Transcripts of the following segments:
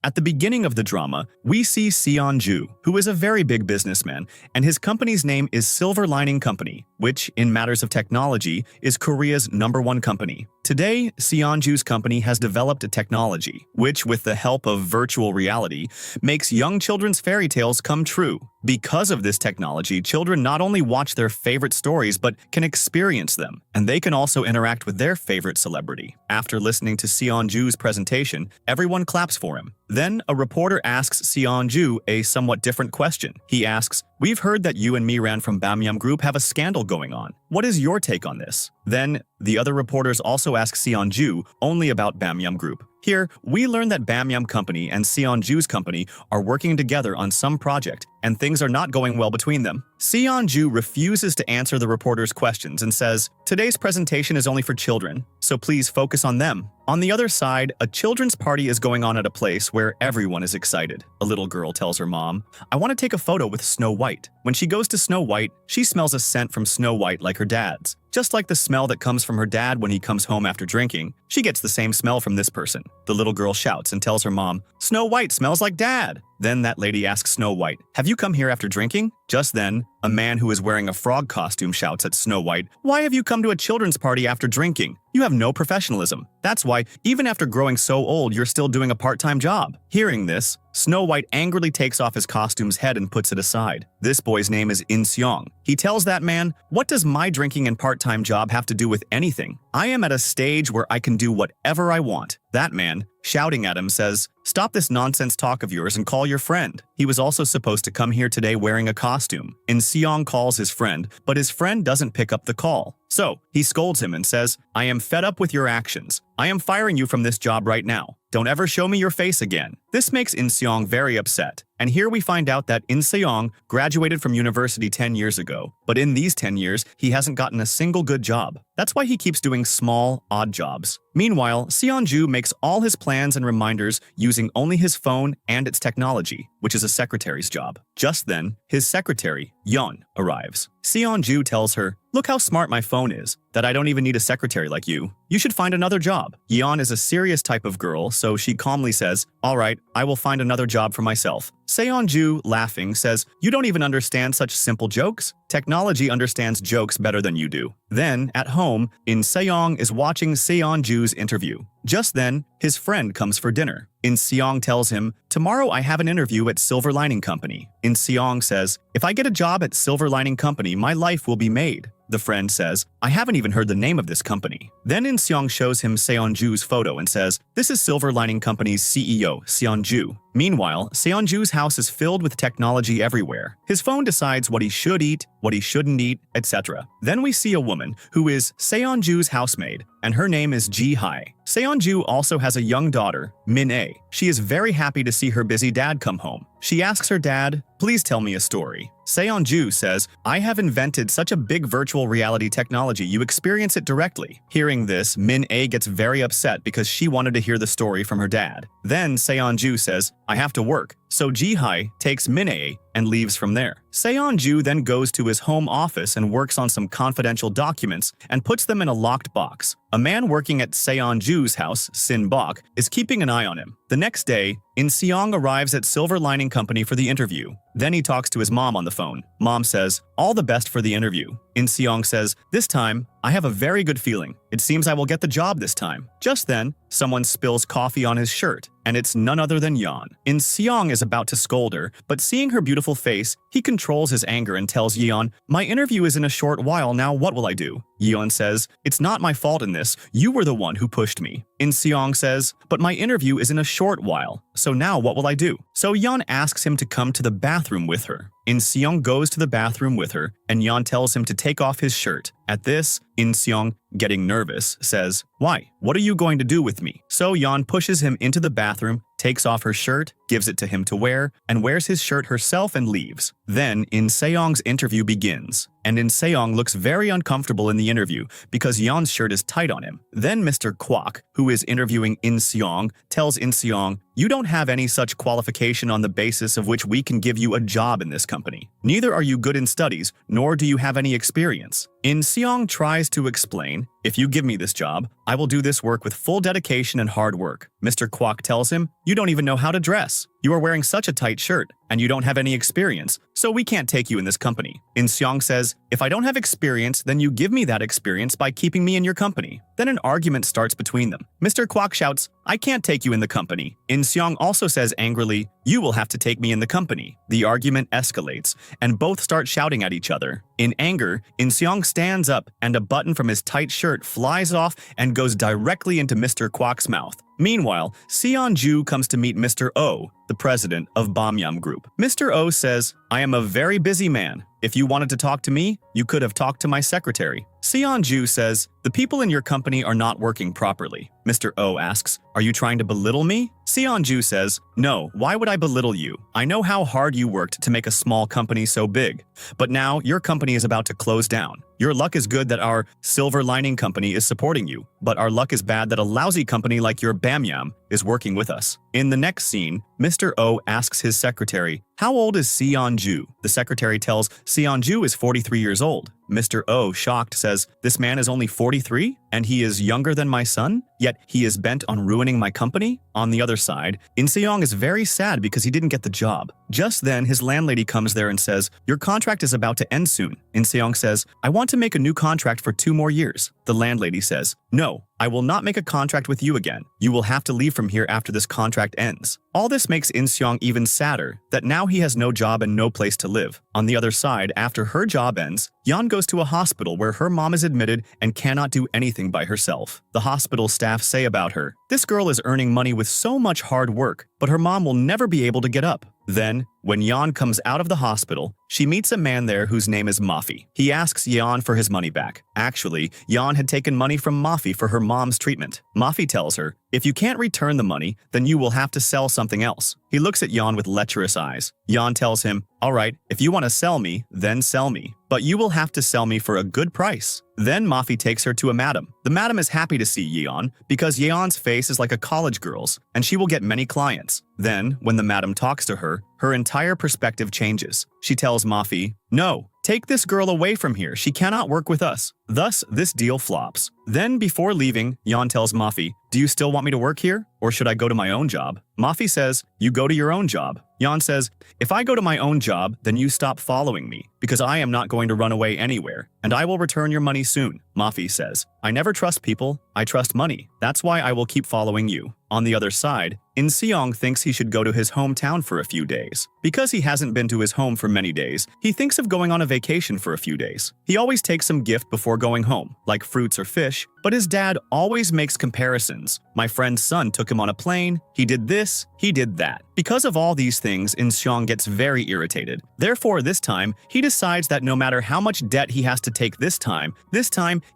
At the beginning of the drama, we see Seanju, who is a very big businessman, and his company's name is Silver Lining Company, which, in matters of technology, is Korea's #1 company. Today, Seanju's company has developed a technology, which, with the help of virtual reality, makes young children's fairy tales come true. Because of this technology, children not only watch their favorite stories but can experience them, and they can also interact with their favorite celebrity. After listening to Seanju's presentation, everyone claps for him. Then, a reporter asks Seanju a somewhat different question. He asks, "We've heard that you and Miran from Bamyam Group have a scandal going on. What is your take on this?" Then, the other reporters also ask Seanju only about Bamyam Group. Here, we learn that Bamyam Company and Seanju's company are working together on some project, and things are not going well between them. Seanju refuses to answer the reporter's questions and says, "Today's presentation is only for children, so please focus on them." On the other side, a children's party is going on at a place where everyone is excited. A little girl tells her mom, "I want to take a photo with Snow White." When she goes to Snow White, she smells a scent from Snow White like her dad's. Just like the smell that comes from her dad when he comes home after drinking, she gets the same smell from this person. The little girl shouts and tells her mom, "Snow White smells like Dad." Then that lady asks Snow White, "Have you come here after drinking?" Just then, a man who is wearing a frog costume shouts at Snow White, "Why have you come to a children's party after drinking? You have no professionalism. That's why, even after growing so old, you're still doing a part-time job." Hearing this, Snow White angrily takes off his costume's head and puts it aside. This boy's name is Insong. He tells that man, "What does my drinking and part-time job have to do with anything? I am at a stage where I can do whatever I want." That man, shouting at him, says, "Stop this nonsense talk of yours and call your friend. He was also supposed to come here today wearing a costume." Insong calls his friend, but his friend doesn't pick up the call. So, he scolds him and says, "I am fed up with your actions. I am firing you from this job right now. Don't ever show me your face again." This makes Insong very upset. And here we find out that Insong graduated from university 10 years ago, but in these 10 years, he hasn't gotten a single good job. That's why he keeps doing small, odd jobs. Meanwhile, Seanju makes all his plans and reminders using only his phone and its technology, which is a secretary's job. Just then, his secretary, Yeon, arrives. Seanju tells her, "Look how smart my phone is, that I don't even need a secretary like you. You should find another job." Yeon is a serious type of girl, so she calmly says, "All right, I will find another job for myself." Seonju, laughing, says, "You don't even understand such simple jokes? Technology understands jokes better than you do." Then, at home, In-seong is watching Seonju's interview. Just then, his friend comes for dinner. In-seong tells him, "Tomorrow I have an interview at Silver Lining Company." In-seong says, "If I get a job at Silver Lining Company, my life will be made." The friend says, "I haven't even heard the name of this company." Then In-seong shows him Seonju's photo and says, "This is Silver Lining Company's CEO, Seonju." Meanwhile, Seonju's house is filled with technology everywhere. His phone decides what he should eat, what he shouldn't eat, etc. Then we see a woman who is Seonju's housemaid, and her name is Ji-hai. Seonju also has a young daughter, Min-ae. She is very happy to see her busy dad come home. She asks her dad, "Please tell me a story." Seonju says, "I have invented such a big virtual reality technology, you experience it directly." Hearing this, Min-ae gets very upset because she wanted to hear the story from her dad. Then Seonju says, "I have to work." So Ji-hai takes Min-ae and leaves from there. Seonju then goes to his home office and works on some confidential documents and puts them in a locked box. A man working at Seonju's house, Sin Bok, is keeping an eye on him. The next day, In-seong arrives at Silver Lining Company for the interview. Then he talks to his mom on the phone. Mom says, "All the best for the interview." In-seong says, "This time, I have a very good feeling. It seems I will get the job this time." Just then, someone spills coffee on his shirt, and it's none other than Yeon. In-seong is about to scold her, but seeing her beautiful face, he controls his anger and tells Yeon, "My interview is in a short while, now what will I do?" Yeon says, "It's not my fault in this, you were the one who pushed me." In-seong says, "But my interview is in a short while, so now what will I do?" So Yeon asks him to come to the bathroom with her. In-seong goes to the bathroom with her, and Yeon tells him to take off his shirt. At this, In-seong, getting nervous, says, "Why? What are you going to do with me?" So Yeon pushes him into the bathroom, takes off her shirt, gives it to him to wear, and wears his shirt herself and leaves. Then In-seong's interview begins, and In-seong looks very uncomfortable in the interview because Yeon's shirt is tight on him. Then Mr. Quac, who is interviewing In-seong, tells In-seong, "You don't have any such qualification on the basis of which we can give you a job in this company. Neither are you good in studies, nor do you have any experience." Insong tries to explain, if you give me this job, I will do this work with full dedication and hard work. Mr. Quac tells him, you don't even know how to dress. You are wearing such a tight shirt, and you don't have any experience, so we can't take you in this company. Insong says, if I don't have experience, then you give me that experience by keeping me in your company. Then an argument starts between them. Mr. Quac shouts, I can't take you in the company. Insong also says angrily, you will have to take me in the company. The argument escalates, and both start shouting at each other. In anger, Insong stands up, and a button from his tight shirt flies off and goes directly into Mr. Quac's mouth. Meanwhile, Seanju comes to meet Mr. O, the president of Bamyam Group. Mr. O says, I am a very busy man. If you wanted to talk to me, you could have talked to my secretary. Seanju says, the people in your company are not working properly. Mr. O asks, are you trying to belittle me? Seanju says, no, why would I belittle you? I know how hard you worked to make a small company so big. But now your company is about to close down. Your luck is good that our silver lining company is supporting you, but our luck is bad that a lousy company like your Bamyam is working with us. In the next scene, Mr. O asks his secretary, how old is Seanju? The secretary tells Seanju is 43 years old. Mr. O, shocked, says, this man is only 43? And he is younger than my son? Yet he is bent on ruining my company? On the other side, Insong is very sad because he didn't get the job. Just then, his landlady comes there and says, your contract is about to end soon. Insong says, I want to make a new contract for 2 more years. The landlady says, no, I will not make a contract with you again. You will have to leave from here after this contract ends. All this makes Insong even sadder, that now he has no job and no place to live. On the other side, after her job ends, Yeon goes to a hospital where her mom is admitted and cannot do anything by herself. The hospital staff say about her, this girl is earning money with so much hard work, but her mom will never be able to get up. Then, when Yeon comes out of the hospital, she meets a man there whose name is Mafi. He asks Yeon for his money back. Actually, Yeon had taken money from Mafi for her mom's treatment. Mafi tells her, if you can't return the money, then you will have to sell something else. He looks at Yeon with lecherous eyes. Yeon tells him, all right, if you want to sell me, then sell me. But you will have to sell me for a good price. Then Mafi takes her to a madam. The madam is happy to see Yeon because Yeon's face is like a college girl's, and she will get many clients. Then, when the madam talks to her, her entire perspective changes. She tells Mafi, no, take this girl away from here. She cannot work with us. Thus, this deal flops. Then, before leaving, Yeon tells Mafi, do you still want me to work here? Or should I go to my own job? Mafi says, you go to your own job. Yeon says, if I go to my own job, then you stop following me, because I am not going to run away anywhere, and I will return your money soon. Mafi says, I never trust people, I trust money. That's why I will keep following you. On the other side, Insong thinks he should go to his hometown for a few days. Because he hasn't been to his home for many days, he thinks of going on a vacation for a few days. He always takes some gift before going home, like fruits or fish, but his dad always makes comparisons. My friend's son took him on a plane, he did this, he did that. Because of all these things, Insong gets very irritated. Therefore, this time, he decides that no matter how much debt he has to take this time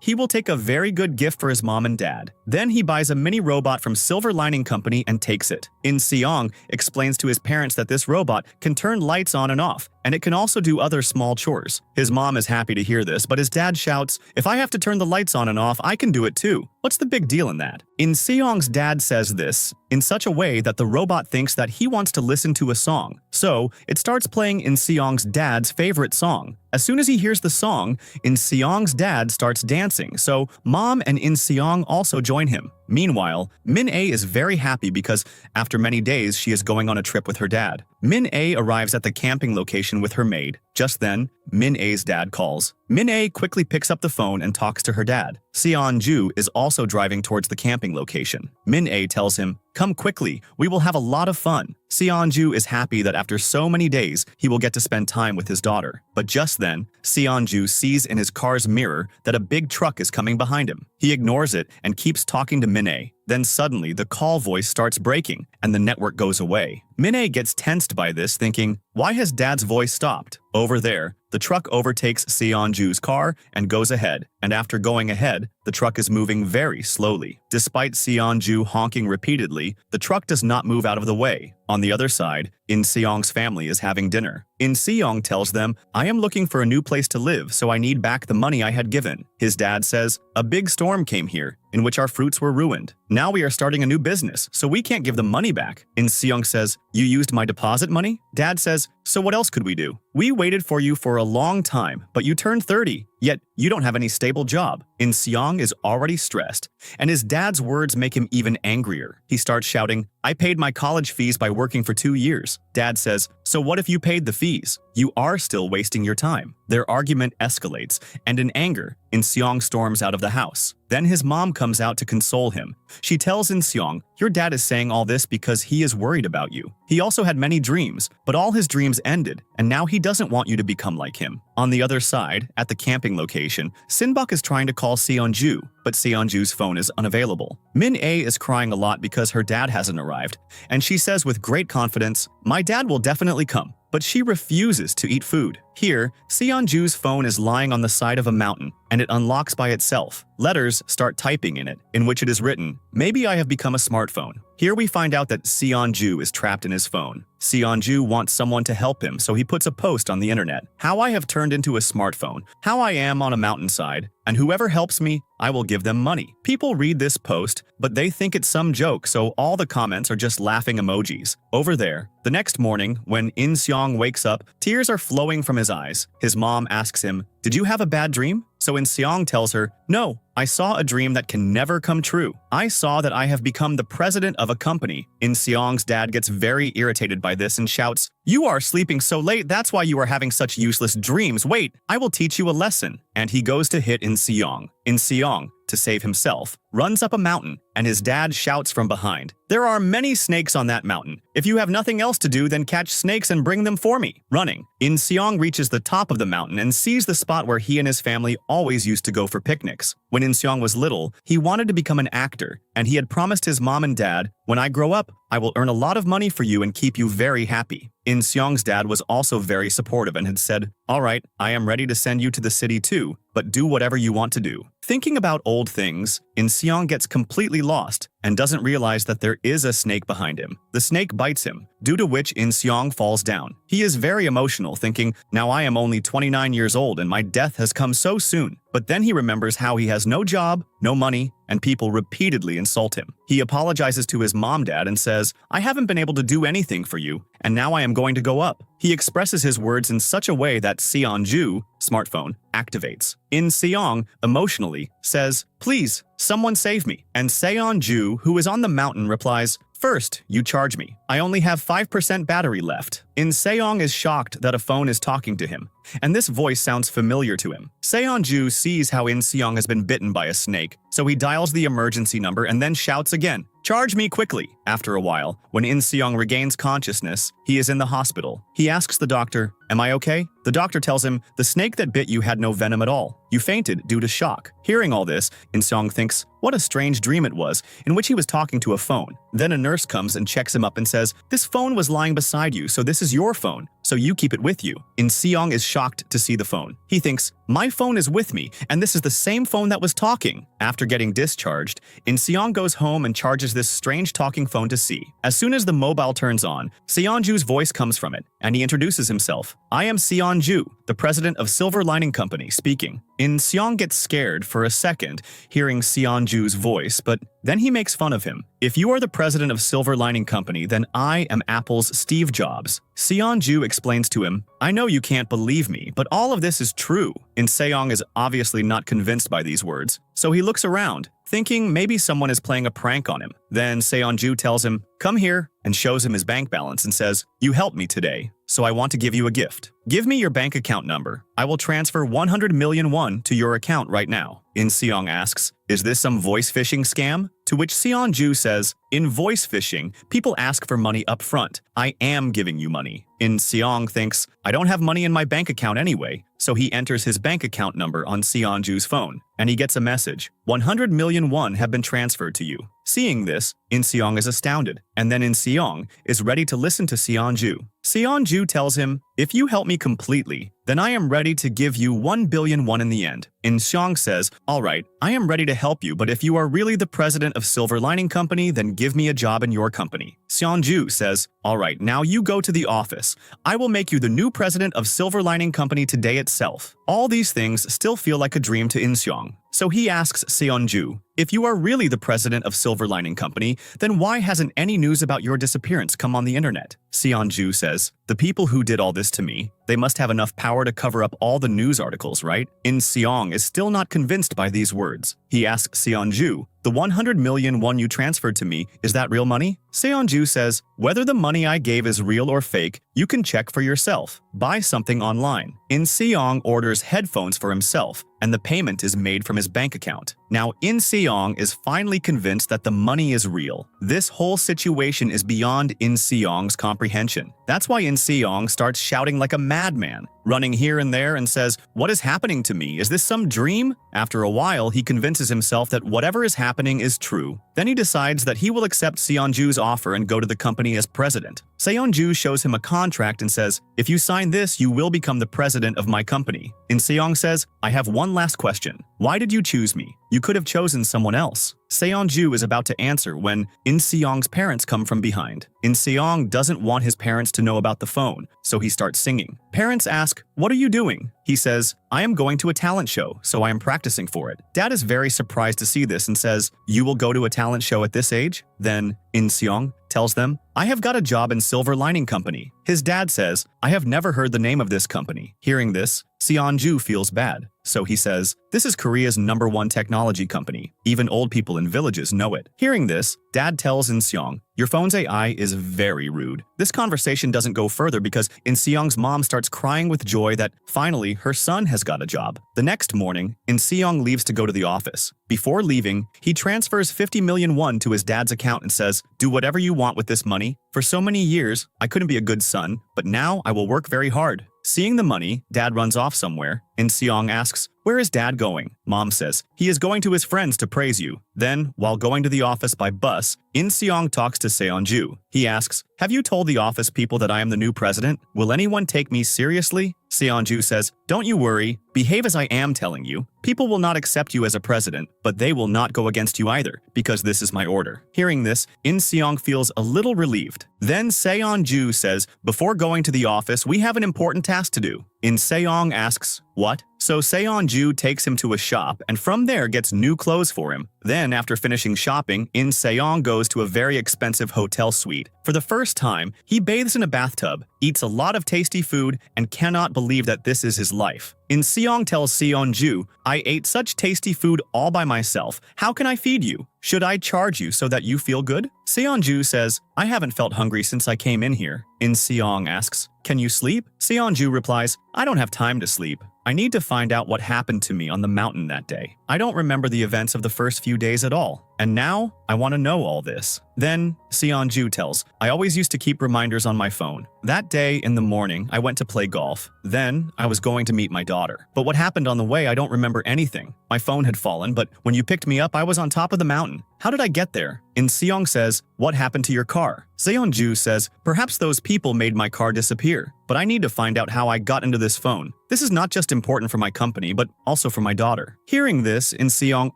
he will take a very good gift for his mom and dad. Then he buys a mini robot from Silver Lining Company and takes it. Insong explains to his parents that this robot can turn lights on and off, and it can also do other small chores. His mom is happy to hear this, but his dad shouts, if I have to turn the lights on and off, I can do it too. What's the big deal in that? Insong's dad says this in such a way that the robot thinks that he wants to listen to a song. So, it starts playing Insong's dad's favorite song. As soon as he hears the song, Insong's dad starts dancing, so Mom and Insong also join him. Meanwhile, Min-A is very happy because after many days she is going on a trip with her dad. Min-A arrives at the camping location with her maid. Just then, Min-A's dad calls. Min-A quickly picks up the phone and talks to her dad. Seanju is also driving towards the camping location. Min-A tells him, come quickly, we will have a lot of fun. Seanju is happy that after so many days, he will get to spend time with his daughter. But just then, Seanju sees in his car's mirror that a big truck is coming behind him. He ignores it and keeps talking to Min-A. Then suddenly, the call voice starts breaking, and the network goes away. Min-A gets tensed by this, thinking, why has Dad's voice stopped? Over there, the truck overtakes Seonju's car and goes ahead, and after going ahead, the truck is moving very slowly. Despite Seonju honking repeatedly, the truck does not move out of the way. On the other side, In-seong's family is having dinner. In-seong tells them, I am looking for a new place to live, so I need back the money I had given. His dad says, a big storm came here, in which our fruits were ruined. Now we are starting a new business, so we can't give the money back. In-seong says, you used my deposit money? Dad says, so what else could we do? We waited for you for a long time, but you turned 30. yet you don't have any stable job. Insong is already stressed, and his dad's words make him even angrier. He starts shouting, I paid my college fees by working for 2 years. Dad says, so what if you paid the fees? You are still wasting your time. Their argument escalates, and in anger, Insong storms out of the house. Then his mom comes out to console him. She tells Insong, your dad is saying all this because he is worried about you. He also had many dreams, but all his dreams ended, and now he doesn't want you to become like him. On the other side, at the camping location, Sinbok is trying to call Seanju, but Seanju's phone is unavailable. Min-A is crying a lot because her dad hasn't arrived, and she says with great confidence, my dad will definitely come. But she refuses to eat food. Here, Seanju's phone is lying on the side of a mountain, and it unlocks by itself. Letters start typing in it, in which it is written, maybe I have become a smartphone. Here we find out that Seanju is trapped in his phone. Seanju wants someone to help him, so he puts a post on the internet. How I have turned into a smartphone, how I am on a mountainside, and whoever helps me, I will give them money. People read this post, but they think it's some joke, so all the comments are just laughing emojis. Over there, the next morning, when Insong wakes up, tears are flowing from his eyes. His mom asks him, did you have a bad dream? So Insong tells her, no, I saw a dream that can never come true. I saw that I have become the president of a company. Insong's dad gets very irritated by this and shouts, you are sleeping so late, that's why you are having such useless dreams. Wait, I will teach you a lesson. And he goes to hit Insong. Insong, to save himself, runs up a mountain, and his dad shouts from behind, there are many snakes on that mountain. If you have nothing else to do, then catch snakes and bring them for me. Running, Insong reaches the top of the mountain and sees the spot where he and his family always used to go for picnics. When Insong was little, he wanted to become an actor, and he had promised his mom and dad, when I grow up, I will earn a lot of money for you and keep you very happy. Insong's dad was also very supportive and had said, all right, I am ready to send you to the city too, but do whatever you want to do. Thinking about old things, Insong gets completely lost and doesn't realize that there is a snake behind him. The snake bites him, due to which Insong falls down. He is very emotional, thinking, now I am only 29 years old and my death has come so soon. But then he remembers how he has no job, no money, and people repeatedly insult him. He apologizes to his mom-dad and says, I haven't been able to do anything for you, and now I am going to go up. He expresses his words in such a way that Seanju, smartphone, activates. Insong, emotionally, says, please, someone save me. And Seanju, who is on the mountain, replies, first, you charge me. I only have 5% battery left. Insong is shocked that a phone is talking to him, and this voice sounds familiar to him. Seanju sees how Insong has been bitten by a snake, so he dials the emergency number and then shouts again, charge me quickly. After a while, when Insong regains consciousness, he is in the hospital. He asks the doctor, am I okay? The doctor tells him, the snake that bit you had no venom at all. You fainted due to shock. Hearing all this, Insong thinks, what a strange dream it was, in which he was talking to a phone. Then a nurse comes and checks him up and says, this phone was lying beside you, so this is your phone, so you keep it with you. Insong is shocked to see the phone. He thinks, my phone is with me, and this is the same phone that was talking. After getting discharged, Insong goes home and charges this strange talking phone to see. As soon as the mobile turns on, Seanju's voice comes from it, and he introduces himself. I am Seanju, the president of Silver Lining Company, speaking. Insong gets scared for a second, hearing Seanju's voice, but then he makes fun of him. If you are the president of Silver Lining Company, then I am Apple's Steve Jobs. Seanju explains to him, I know you can't believe me, but all of this is true. Insong is obviously not convinced by these words, so he looks around, thinking maybe someone is playing a prank on him. Then Seanju tells him, come here, and shows him his bank balance and says, you helped me today, so I want to give you a gift. Give me your bank account number. I will transfer 100 million won to your account right now. Insong asks, is this some voice phishing scam? To which Seanju says, in voice phishing, people ask for money up front. I am giving you money. Insong thinks, I don't have money in my bank account anyway, so he enters his bank account number on Seanju's phone, and he gets a message, 100 million won have been transferred to you. Seeing this, Insong is astounded, and then Insong is ready to listen to Seanju. Seanju tells him, if you help me completely, then I am ready to give you 1 billion won in the end. Insong says, all right, I am ready to help you, but if you are really the president of Silver Lining Company, then give me a job in your company. Seanju says, all right, now you go to the office. I will make you the new president of Silver Lining Company today itself. All these things still feel like a dream to Insong. So he asks Seanju, if you are really the president of Silver Lining Company, then why hasn't any news about your disappearance come on the internet? Seanju says, the people who did all this to me, they must have enough power to cover up all the news articles, right? Insong is still not convinced by these words. He asks Seanju, the 100 million won you transferred to me, is that real money? Seanju says, whether the money I gave is real or fake, you can check for yourself. Buy something online. Insong orders headphones for himself, and the payment is made from his bank account. Now, Insong is finally convinced that the money is real. This whole situation is beyond Insong's comprehension. That's why Insong starts shouting like a madman, running here and there and says, what is happening to me? Is this some dream? After a while, he convinces himself that whatever is happening is true. Then he decides that he will accept Seonju's offer and go to the company as president. Seonju shows him a contract and says, if you sign this, you will become the president of my company. Insong says, I have one last question. Why did you choose me? You could have chosen someone else. Seonju is about to answer when Insong's parents come from behind. Insong doesn't want his parents to know about the phone, so he starts singing. Parents ask, what are you doing? He says, I am going to a talent show, so I am practicing for it. Dad is very surprised to see this and says, you will go to a talent show at this age? Then Insong tells them, I have got a job in Silver Lining Company. His dad says, I have never heard the name of this company. Hearing this, Seonju feels bad. So he says, this is Korea's #1 technology company. Even old people in villages know it. Hearing this, Dad tells Insong, your phone's AI is very rude. This conversation doesn't go further because Insong's mom starts crying with joy that finally her son has got a job. The next morning, Insong leaves to go to the office. Before leaving, he transfers 50 million won to his dad's account and says, do whatever you want with this money. For so many years, I couldn't be a good son, but now I will work very hard. Seeing the money, Dad runs off somewhere. Insong asks, where is Dad going? Mom says, he is going to his friends to praise you. Then, while going to the office by bus, Insong talks to Seonju. He asks, have you told the office people that I am the new president? Will anyone take me seriously? Seonju says, don't you worry, behave as I am telling you. People will not accept you as a president, but they will not go against you either, because this is my order. Hearing this, Insong feels a little relieved. Then Seonju says, before going to the office, we have an important task to do. Insong asks, what? So Seonju takes him to a shop and from there gets new clothes for him. Then, after finishing shopping, Insong goes to a very expensive hotel suite. For the first time, he bathes in a bathtub, eats a lot of tasty food, and cannot believe that this is his life. Insong tells Seonju, I ate such tasty food all by myself. How can I feed you? Should I charge you so that you feel good? Seonju says, I haven't felt hungry since I came in here. Insong asks, can you sleep? Seonju replies, I don't have time to sleep. I need to find out what happened to me on the mountain that day. I don't remember the events of the first few days at all. And now, I want to know all this. Then, Seonju tells, I always used to keep reminders on my phone. That day in the morning, I went to play golf. Then, I was going to meet my daughter. But what happened on the way, I don't remember anything. My phone had fallen, but when you picked me up, I was on top of the mountain. How did I get there? Insong says, what happened to your car? Seonju says, perhaps those people made my car disappear. But I need to find out how I got into this phone. This is not just important for my company, but also for my daughter. Hearing this, Insong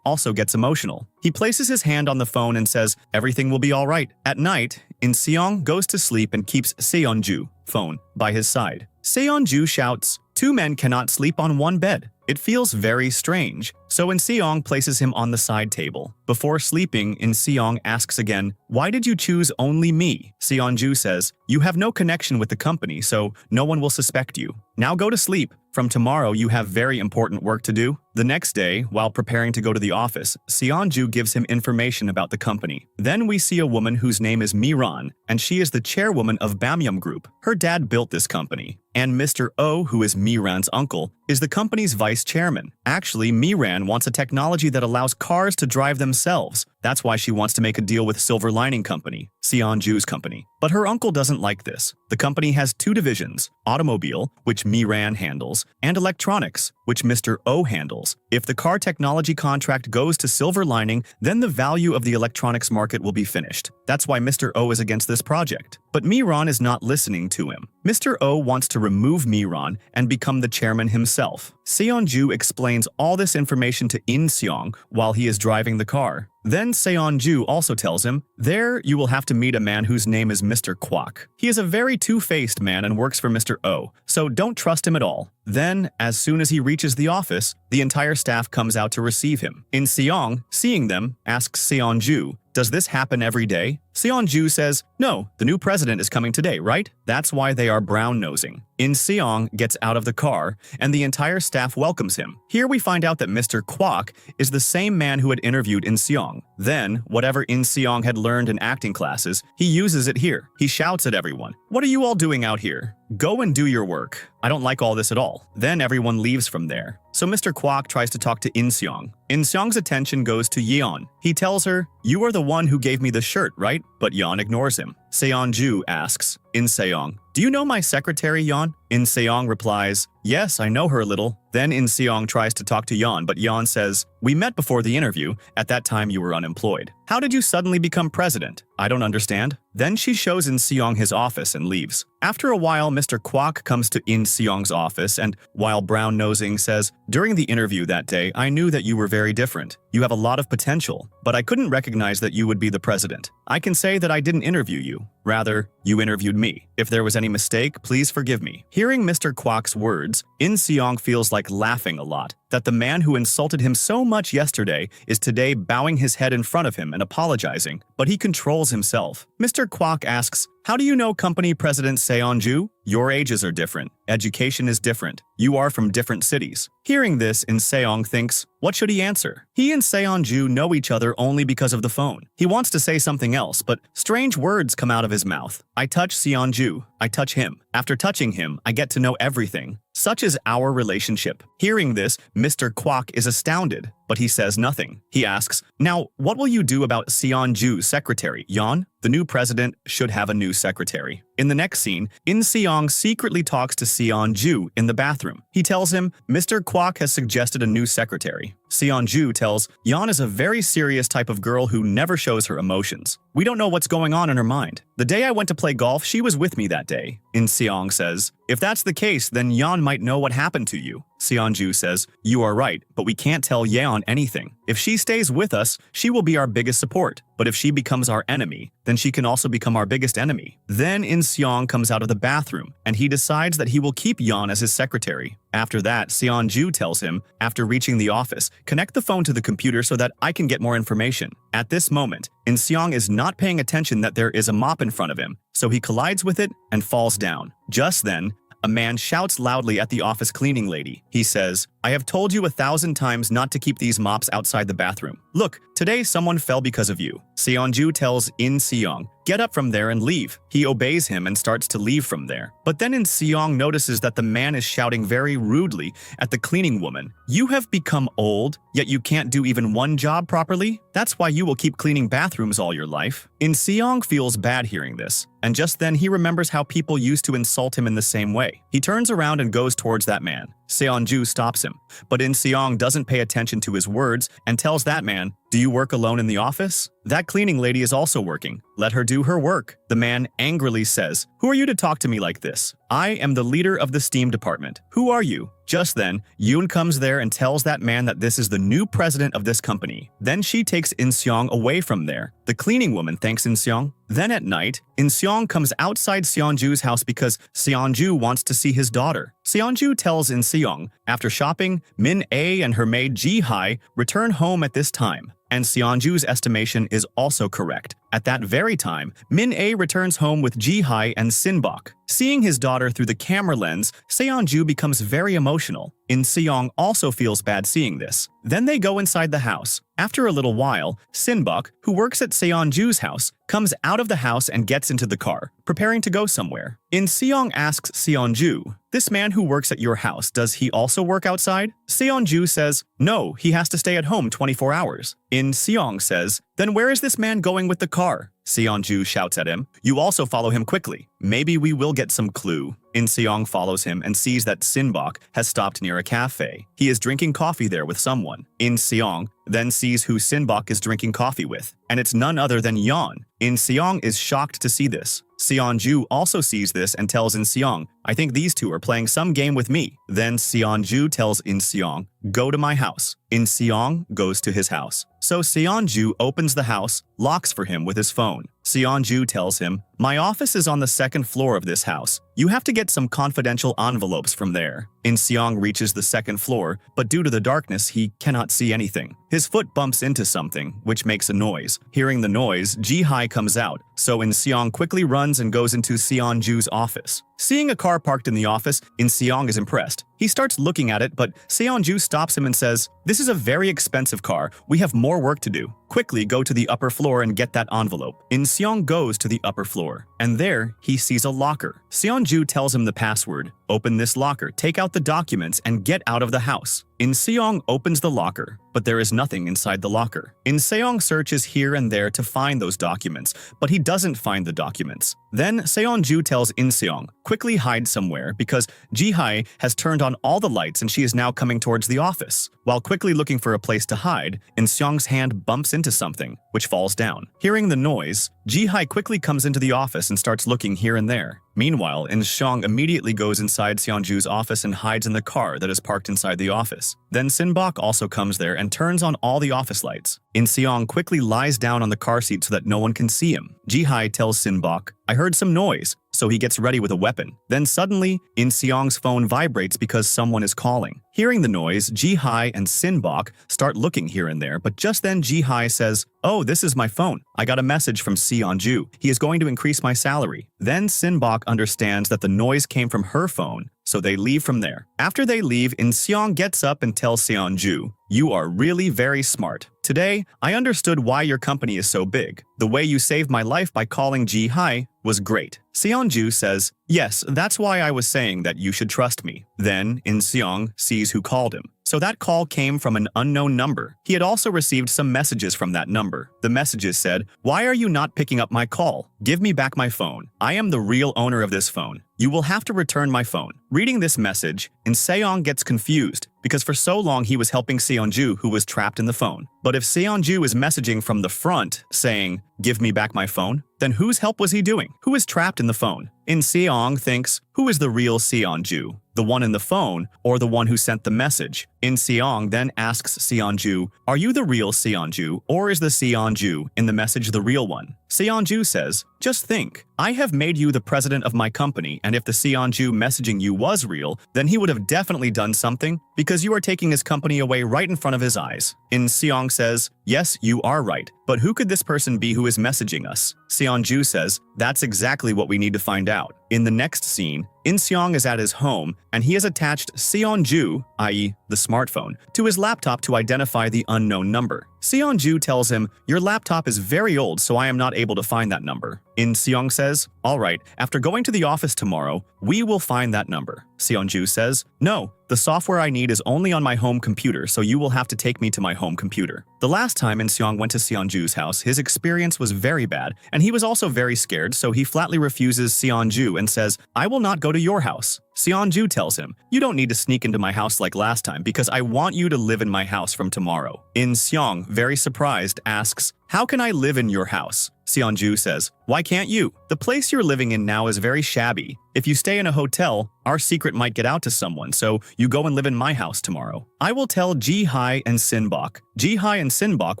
also gets emotional. He places his hand on the phone and says, everything will be all right. At night, Insong goes to sleep and keeps Seonju, phone, by his side. Seonju shouts, two men cannot sleep on one bed. It feels very strange. So Insong places him on the side table. Before sleeping, Insong asks again, why did you choose only me? Seonju says, you have no connection with the company, so no one will suspect you. Now go to sleep. From tomorrow, you have very important work to do. The next day, while preparing to go to the office, Seonju gives him information about the company. Then we see a woman whose name is Miran, and she is the chairwoman of Bamyum Group. Her dad built this company. And Mr. Oh, who is Miran's uncle, is the company's vice chairman. Actually, Miran wants a technology that allows cars to drive themselves. That's why she wants to make a deal with Silver Lining Company, Seonju's company. But her uncle doesn't like this. The company has two divisions, automobile, which Miran handles, and electronics, which Mr. O handles. If the car technology contract goes to Silver Lining, then the value of the electronics market will be finished. That's why Mr. O is against this project. But Miran is not listening to him. Mr. O wants to remove Miran and become the chairman himself. Seonju explains all this information to Insong while he is driving the car. Then Seonju also tells him, there you will have to meet a man whose name is Mr. Quac. He is a very two-faced man and works for Mr. O, so don't trust him at all. Then, as soon as he reaches the office, the entire staff comes out to receive him. Insong, seeing them, asks Seanju, "Does this happen every day?" Seanju says, "No, the new president is coming today, right? That's why they are brown-nosing." Insong gets out of the car, and the entire staff welcomes him. Here we find out that Mr. Quac is the same man who had interviewed Insong. Then, whatever Insong had learned in acting classes, he uses it here. He shouts at everyone, "What are you all doing out here? Go and do your work. I don't like all this at all." Then everyone leaves from there. So Mr. Quac tries to talk to Insong. Insong's attention goes to Yeon. He tells her, "You are the one who gave me the shirt, right?" But Yeon ignores him. Seanju asks, "Inseong, do you know my secretary, Yeon?" Inseong replies, "Yes, I know her a little." Then Inseong tries to talk to Yeon, but Yeon says, "We met before the interview. At that time you were unemployed. How did you suddenly become president? I don't understand." Then she shows Inseong his office and leaves. After a while, Mr. Quac comes to Inseong's office and, while brown-nosing, says, "During the interview that day, I knew that you were very different. You have a lot of potential, but I couldn't recognize that you would be the president. I can say that I didn't interview you. Rather, you interviewed me. If there was any mistake, please forgive me." Hearing Mr. Quac's words, Inseong feels like laughing a lot, that the man who insulted him so much yesterday is today bowing his head in front of him and apologizing, but he controls himself. Mr. Quac asks, "How do you know company president Seanju? Your ages are different. Education is different. You are from different cities." Hearing this, Inseong thinks, what should he answer? He and Seanju know each other only because of the phone. He wants to say something else, but strange words come out of his mouth. "I touch Seanju. I touch him. After touching him, I get to know everything. Such is our relationship." Hearing this, Mr. Quac is astounded, but he says nothing. He asks, "Now, what will you do about Seanju's secretary, Yeon? The new president should have a new secretary." In the next scene, Inseong secretly talks to Seanju in the bathroom. He tells him, "Mr. Quac has suggested a new secretary." Seanju tells, "Yeon is a very serious type of girl who never shows her emotions. We don't know what's going on in her mind. The day I went to play golf, she was with me that day." Inseong says, "If that's the case, then Yeon might know what happened to you." Seanju says, "You are right, but we can't tell Yeon anything. If she stays with us, she will be our biggest support. But if she becomes our enemy, then she can also become our biggest enemy." Then Inseong comes out of the bathroom, and he decides that he will keep Yeon as his secretary. After that, Seanju tells him, after reaching the office, "Connect the phone to the computer so that I can get more information." At this moment, Inseong is not paying attention that there is a mop in front of him, so he collides with it and falls down. Just then, a man shouts loudly at the office cleaning lady. He says, "I have told you 1,000 times not to keep these mops outside the bathroom. Look, today someone fell because of you." Seanju tells Inseong, "Get up from there and leave." He obeys him and starts to leave from there. But then Inseong notices that the man is shouting very rudely at the cleaning woman. "You have become old, yet you can't do even one job properly? That's why you will keep cleaning bathrooms all your life." Inseong feels bad hearing this, and just then he remembers how people used to insult him in the same way. He turns around and goes towards that man. Seanju stops him, but Inseong doesn't pay attention to his words and tells that man, "Do you work alone in the office? That cleaning lady is also working. Let her do her work." The man angrily says, "Who are you to talk to me like this? I am the leader of the steam department. Who are you?" Just then, Yoon comes there and tells that man that this is the new president of this company. Then she takes Inseong away from there. The cleaning woman thanks Inseong. Then at night, Inseong comes outside Seonju's house because Seonju wants to see his daughter. Seonju tells Inseong, after shopping, Min A and her maid Ji-hai return home at this time. And Seonju's estimation is also correct. At that very time, Min A returns home with Ji-hai and Sinbok. Seeing his daughter through the camera lens, Seonju becomes very emotional. Inseong also feels bad seeing this. Then they go inside the house. After a little while, Sinbok, who works at Seonju's house, comes out of the house and gets into the car, preparing to go somewhere. Inseong asks Seonju, "This man who works at your house, does he also work outside?" Seonju says, "No, he has to stay at home 24 hours. Inseong says, "Then where is this man going with the car?" Seonju shouts at him, "You also follow him quickly. Maybe we will get some clue." Inseong follows him and sees that Sinbok has stopped near a cafe. He is drinking coffee there with someone. Inseong then sees who Sinbok is drinking coffee with, and it's none other than Yeon. Inseong is shocked to see this. Seonju also sees this and tells Inseong, "I think these two are playing some game with me." Then Seonju tells Inseong, "Go to my house." Inseong goes to his house. So Seanju opens the house, locks for him with his phone. Seanju tells him, "My office is on the second floor of this house. You have to get some confidential envelopes from there." Insong reaches the second floor, but due to the darkness, he cannot see anything. His foot bumps into something, which makes a noise. Hearing the noise, Ji-hai comes out, so Insong quickly runs and goes into Seonju's office. Seeing a car parked in the office, Insong is impressed. He starts looking at it, but Seonju stops him and says, "This is a very expensive car. We have more work to do. Quickly go to the upper floor and get that envelope." Insong goes to the upper floor, and there he sees a locker. Seonju tells him the password. "Open this locker, take out the documents, and get out of the house." Insong opens the locker, but there is nothing inside the locker. Insong searches here and there to find those documents, but he doesn't find the documents. Then Seonju tells Insong, "Quickly hide somewhere because Ji-hai has turned on all the lights and she is now coming towards the office." While quickly looking for a place to hide, Insong's hand bumps into something, which falls down. Hearing the noise, Ji-hai quickly comes into the office and starts looking here and there. Meanwhile, Insong immediately goes inside Seonju's office and hides in the car that is parked inside the office. Then Sinbok also comes there and turns on all the office lights. Insong quickly lies down on the car seat so that no one can see him. Ji-hai tells Sinbok, "I heard some noise," so he gets ready with a weapon. Then suddenly, Inseong's phone vibrates because someone is calling. Hearing the noise, Ji-hai and Sinbok start looking here and there, but just then Ji-hai says, "Oh, this is my phone. I got a message from Seonju. He is going to increase my salary." Then Sinbok understands that the noise came from her phone, so they leave from there. After they leave, Insong gets up and tells Seonju, "You are really very smart. Today, I understood why your company is so big. The way you saved my life by calling Ji-hai was great." Seonju says, "Yes, that's why I was saying that you should trust me." Then Insong sees who called him. So that call came from an unknown number. He had also received some messages from that number. The messages said, "Why are you not picking up my call? Give me back my phone. I am the real owner of this phone. You will have to return my phone." Reading this message, Insong gets confused because for so long he was helping Seonju who was trapped in the phone. But if Seonju is messaging from the front saying, "Give me back my phone," then whose help was he doing? Who is trapped in the phone? Insong thinks, who is the real Seonju? The one in the phone or the one who sent the message? Insong then asks Seonju, "Are you the real Seonju or is the Seonju in the message the real one?" Seonju says, "Just think, I have made you the president of my company, and if the Seonju messaging you was real, then he would have definitely done something because you are taking his company away right in front of his eyes." Insong says, "Yes, you are right, but who could this person be who is messaging us?" Seonju says, "That's exactly what we need to find out." In the next scene, Insong is at his home, and he has attached Seonju, i.e. the smartphone, to his laptop to identify the unknown number. Seonju tells him, "Your laptop is very old, so I am not able to find that number." Insong says, "All right, after going to the office tomorrow, we will find that number." Seonju says, "No, the software I need is only on my home computer, so you will have to take me to my home computer." The last time Insong went to Seonju's house, his experience was very bad, and he was also very scared, so he flatly refuses Seonju and says, "I will not go to your house." Seonju tells him, "You don't need to sneak into my house like last time because I want you to live in my house from tomorrow." Insong, very surprised, asks, "How can I live in your house?" Seonju says, "Why can't you? The place you're living in now is very shabby. If you stay in a hotel, our secret might get out to someone, so you go and live in my house tomorrow. I will tell Ji-hai and Sinbok. Ji-hai and Sinbok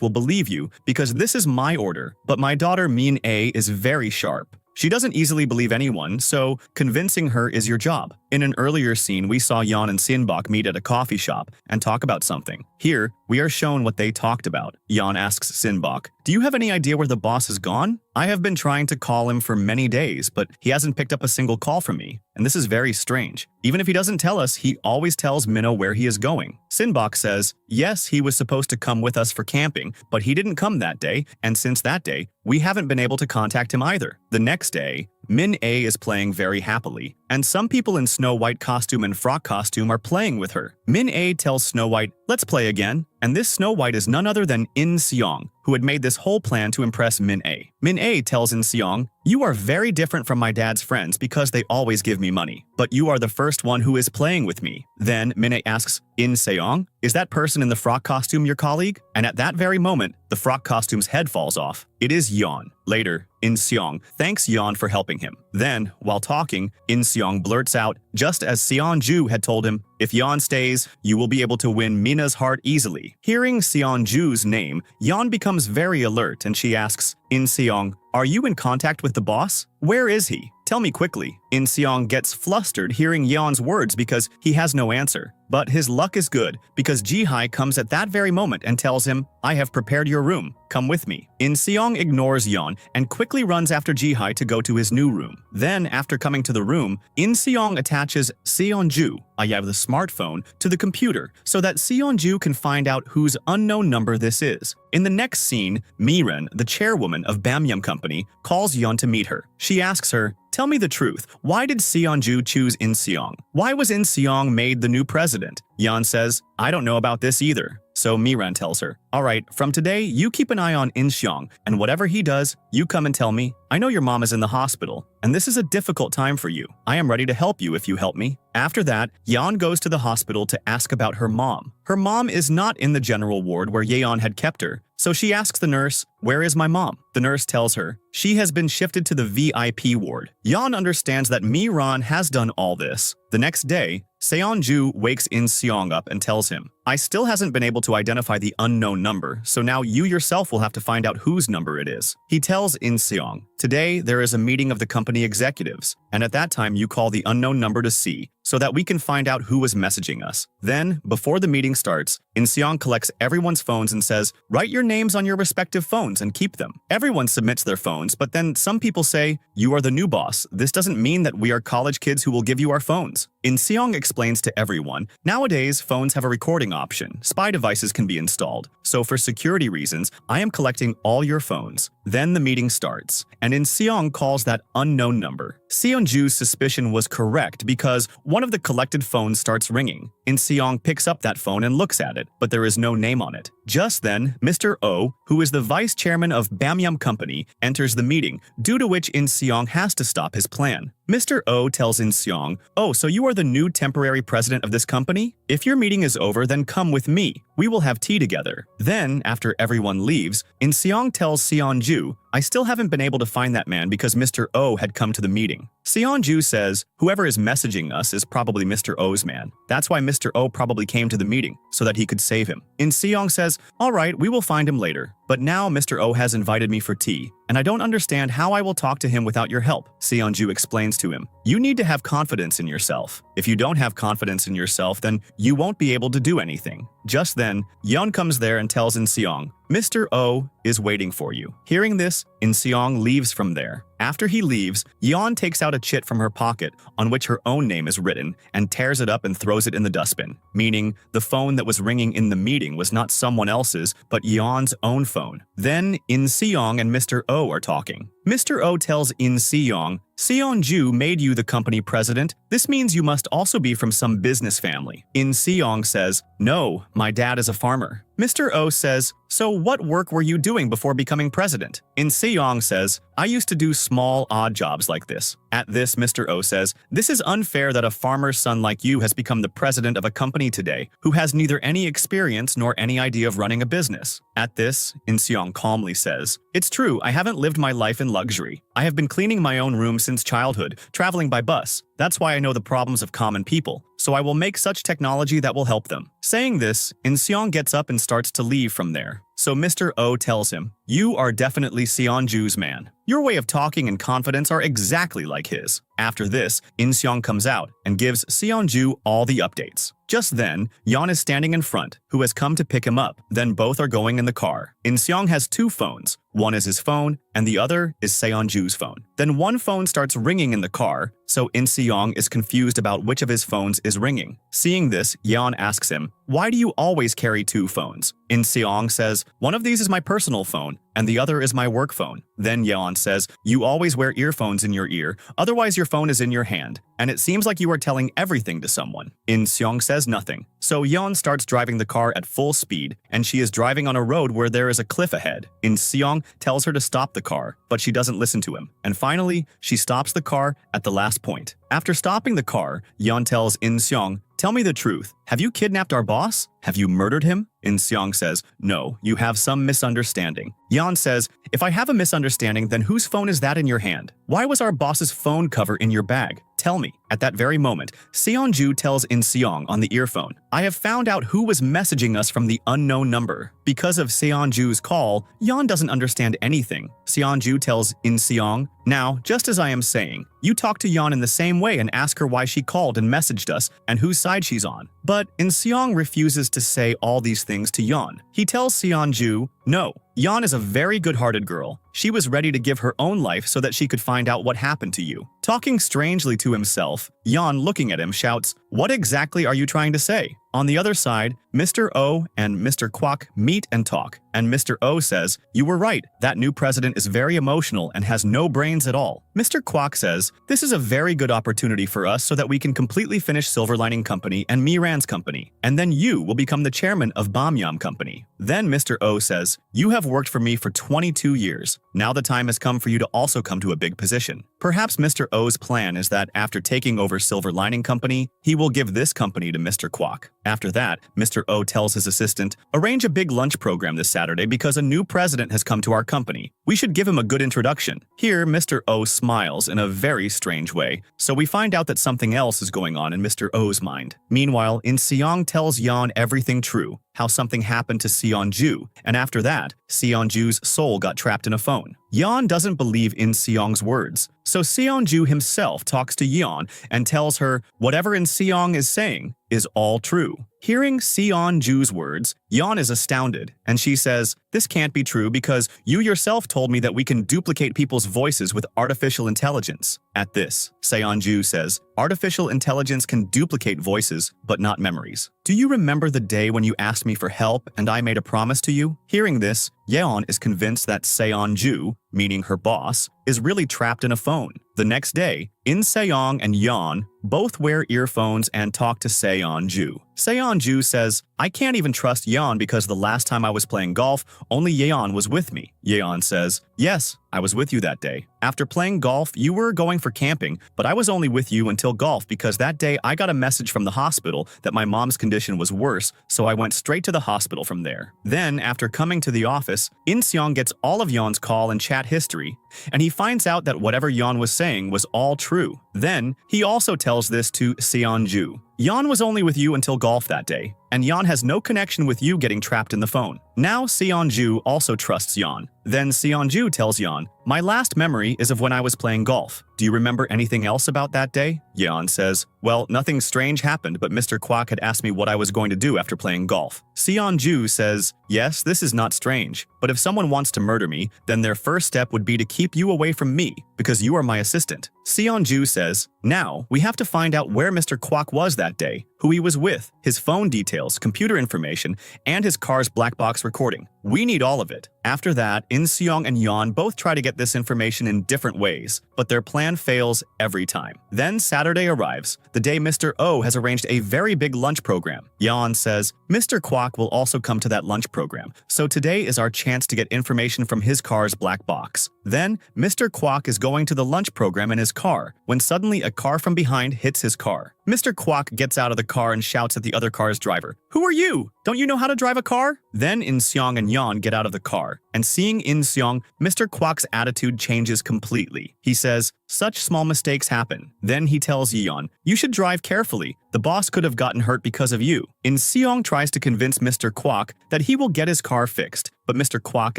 will believe you because this is my order, but my daughter Min-a is very sharp. She doesn't easily believe anyone, so convincing her is your job." In an earlier scene, we saw Yeon and Sinbok meet at a coffee shop and talk about something. Here, we are shown what they talked about. Yeon asks Sinbok, "Do you have any idea where the boss has gone? I have been trying to call him for many days, but he hasn't picked up a single call from me, and this is very strange. Even if he doesn't tell us, he always tells Minho where he is going." Sinbok says, "Yes, he was supposed to come with us for camping, but he didn't come that day, and since that day, we haven't been able to contact him either." The next day, Min-a is playing very happily, and some people in Snow White costume and frock costume are playing with her. Min-a tells Snow White, "Let's play again." And this Snow White is none other than In-seong, who had made this whole plan to impress Min-a. Min-a tells In-seong, "You are very different from my dad's friends because they always give me money, but you are the first one who is playing with me." Then Min-a asks, "In-seong, is that person in the frock costume your colleague?" And at that very moment, the frock costume's head falls off. It is Yeon. Later, In-seong thanks Yeon for helping messaging him. Then, while talking, Insong blurts out, just as Seanju had told him, if Yeon stays, you will be able to win Mina's heart easily. Hearing Seanju's name, Yeon becomes very alert and she asks, In-seong, are you in contact with the boss? Where is he? Tell me quickly. In-seong gets flustered hearing Yeon's words because he has no answer. But his luck is good because Ji-hai comes at that very moment and tells him, I have prepared your room. Come with me. In-seong ignores Yeon and quickly runs after Ji-hai to go to his new room. Then, after coming to the room, In-seong attaches Seanju, I have the smartphone, to the computer so that Seanju can find out whose unknown number this is. In the next scene, Miran, the chairwoman of Bamyam Company, calls Yeon to meet her. She asks her, tell me the truth, why did Seanju choose In-seong? Why was In-seong made the new president? Yeon says, I don't know about this either. So Miran tells her, alright, from today, you keep an eye on In-seong, and whatever he does, you come and tell me. I know your mom is in the hospital, and this is a difficult time for you. I am ready to help you if you help me. After that, Yeon goes to the hospital to ask about her mom. Her mom is not in the general ward where Yeon had kept her, so she asks the nurse, where is my mom? The nurse tells her, she has been shifted to the VIP ward. Yeon understands that Miran has done all this. The next day, Seanju wakes In-seong up and tells him, I still hasn't been able to identify the unknown number, so now you yourself will have to find out whose number it is. He tells In-seong, today there is a meeting of the company executives, and at that time you call the unknown number to C, so that we can find out who is messaging us. Then, before the meeting starts, In-seong collects everyone's phones and says, write your names on your respective phones and keep them. Everyone submits their phones, but then some people say, you are the new boss. This doesn't mean that we are college kids who will give you our phones. In-seong explains to everyone, nowadays phones have a recording option. Spy devices can be installed. So for security reasons, I am collecting all your phones. Then the meeting starts, and In-seong calls that unknown number. Seonju's suspicion was correct because one of the collected phones starts ringing. In-seong picks up that phone and looks at it, but there is no name on it. Just then, Mr. Oh, who is the vice chairman of Bamyam Company, enters the meeting, due to which In-seong has to stop his plan. Mr. Oh tells In-seong, oh, so you are the new temporary president of this company? If your meeting is over, then come with me. We will have tea together. Then, after everyone leaves, In-seong tells Seanju, I still haven't been able to find that man because Mr. O had come to the meeting. Seanju says, whoever is messaging us is probably Mr. O's man. That's why Mr. O probably came to the meeting, so that he could save him. In-seong says, alright, we will find him later. But now Mr. O has invited me for tea, and I don't understand how I will talk to him without your help. Seanju explains to him, you need to have confidence in yourself. If you don't have confidence in yourself, then you won't be able to do anything. Just then, Yeon comes there and tells In-seong, Mr. O is waiting for you. Hearing this, In-seong leaves from there. After he leaves, Yeon takes out a chit from her pocket on which her own name is written and tears it up and throws it in the dustbin, meaning the phone that was ringing in the meeting was not someone else's but Yeon's own phone. Then In-seong and Mr. O are talking. Mr. O tells In-seong, Seonju made you the company president. This means you must also be from some business family. In-seong says, no, my dad is a farmer. Mr. O says, so what work were you doing before becoming president? In-seong says, I used to do small, odd jobs like this. At this, Mr. O says, this is unfair that a farmer's son like you has become the president of a company today who has neither any experience nor any idea of running a business. At this, In-seong calmly says, it's true, I haven't lived my life in luxury. I have been cleaning my own room since childhood, traveling by bus. That's why I know the problems of common people, so I will make such technology that will help them. Saying this, In-seong gets up and starts to leave from there. So Mr. O tells him, you are definitely Seonju's man. Your way of talking and confidence are exactly like his. After this, In-seong comes out and gives Seonju all the updates. Just then, Yeon is standing in front, who has come to pick him up. Then both are going in the car. In-seong has two phones. One is his phone, and the other is Seonju's phone. Then one phone starts ringing in the car, so In-seong is confused about which of his phones is ringing. Seeing this, Yeon asks him, why do you always carry two phones? In-seong says, one of these is my personal phone, and the other is my work phone. Then Yeon says, you always wear earphones in your ear, otherwise your phone is in your hand, and it seems like you are telling everything to someone. In-seong says nothing. So Yeon starts driving the car at full speed, and she is driving on a road where there is a cliff ahead. In-seong tells her to stop the car, but she doesn't listen to him. And finally, she stops the car at the last point. After stopping the car, Yeon tells In-seong, Tell me the truth. Have you kidnapped our boss? Have you murdered him? Insong says, no, you have some misunderstanding. Yan says, if I have a misunderstanding, then whose phone is that in your hand? Why was our boss's phone cover in your bag? Tell me. At that very moment, Seanju tells Insong on the earphone, I have found out who was messaging us from the unknown number. Because of Seanju's call, Yan doesn't understand anything. Seanju tells Insong, now, just as I am saying, you talk to Yan in the same way and ask her why she called and messaged us and whose side she's on. But Insong refuses to say all these things to Yan. He tells Seanju, no, Yan is a very good-hearted girl. She was ready to give her own life so that she could find out what happened to you. Talking strangely to himself, Yan, looking at him, shouts, what exactly are you trying to say? On the other side, Mr. O and Mr. Quac meet and talk, and Mr. O says, you were right, that new president is very emotional and has no brains at all. Mr. Quac says, this is a very good opportunity for us so that we can completely finish Silver Lining Company and Miran's company, and then you will become the chairman of Bamyam Company. Then Mr. O says, you have worked for me for 22 years. Now the time has come for you to also come to a big position. Perhaps Mr. O's plan is that after taking over Silver Lining Company, he will give this company to Mr. Quac. After that, Mr. O tells his assistant, arrange a big lunch program this Saturday because a new president has come to our company. We should give him a good introduction. Here, Mr. O smiles in a very strange way, so we find out that something else is going on in Mr. O's mind. Meanwhile, Insong tells Yan everything true, how something happened to Seanju, and after that, Seanju's soul got trapped in a phone. Yan doesn't believe Insong's words, so Seanju himself talks to Yan and tells her whatever Insong is saying is all true. Hearing Seanju's words, Yan is astounded, and she says, this can't be true because you yourself told me that we can duplicate people's voices with artificial intelligence. At this, Seanju says, artificial intelligence can duplicate voices, but not memories. Do you remember the day when you asked me for help and I made a promise to you? Hearing this, Yeon is convinced that Seonju, meaning her boss, is really trapped in a phone. The next day, In Seong and Yeon both wear earphones and talk to Seonju. Seonju says, I can't even trust Yeon because the last time I was playing golf, only Yeon was with me. Yeon says, yes, I was with you that day. After playing golf, you were going for camping, but I was only with you until golf because that day I got a message from the hospital that my mom's condition was worse, so I went straight to the hospital from there. Then, after coming to the office, In Seong gets all of Yeon's call and chat history, and he finds out that whatever Yeon was saying was all true. Then, he also tells this to Seonju. Yeon was only with you until golf that day, and Yeon has no connection with you getting trapped in the phone. Now Seonju also trusts Yeon. Then Seonju tells Yeon, my last memory is of when I was playing golf. Do you remember anything else about that day? Yeon says, well, nothing strange happened, but Mr. Quac had asked me what I was going to do after playing golf. Seonju says, yes, this is not strange, but if someone wants to murder me, then their first step would be to keep you away from me, because you are my assistant. Seonju says, now, we have to find out where Mr. Quac was that day, who he was with, his phone details, computer information, and his car's black box recording. We need all of it. After that, In Seong and Yeon both try to get this information in different ways, but their plan fails every time. Then Saturday arrives, the day Mr. O has arranged a very big lunch program. Yeon says, Mr. Quac will also come to that lunch program, so today is our chance to get information from his car's black box. Then, Mr. Quac is going to the lunch program in his car, when suddenly a car from behind hits his car. Mr. Quac gets out of the car and shouts at the other car's driver, who are you? Don't you know how to drive a car? Then In Seong and Yeon get out of the car, and seeing In Seong, Mr. Quac's attitude changes completely. He says, such small mistakes happen. Then he tells Yeon, you should drive carefully. The boss could have gotten hurt because of you. In Seong tries to convince Mr. Quac that he will get his car fixed, but Mr. Quac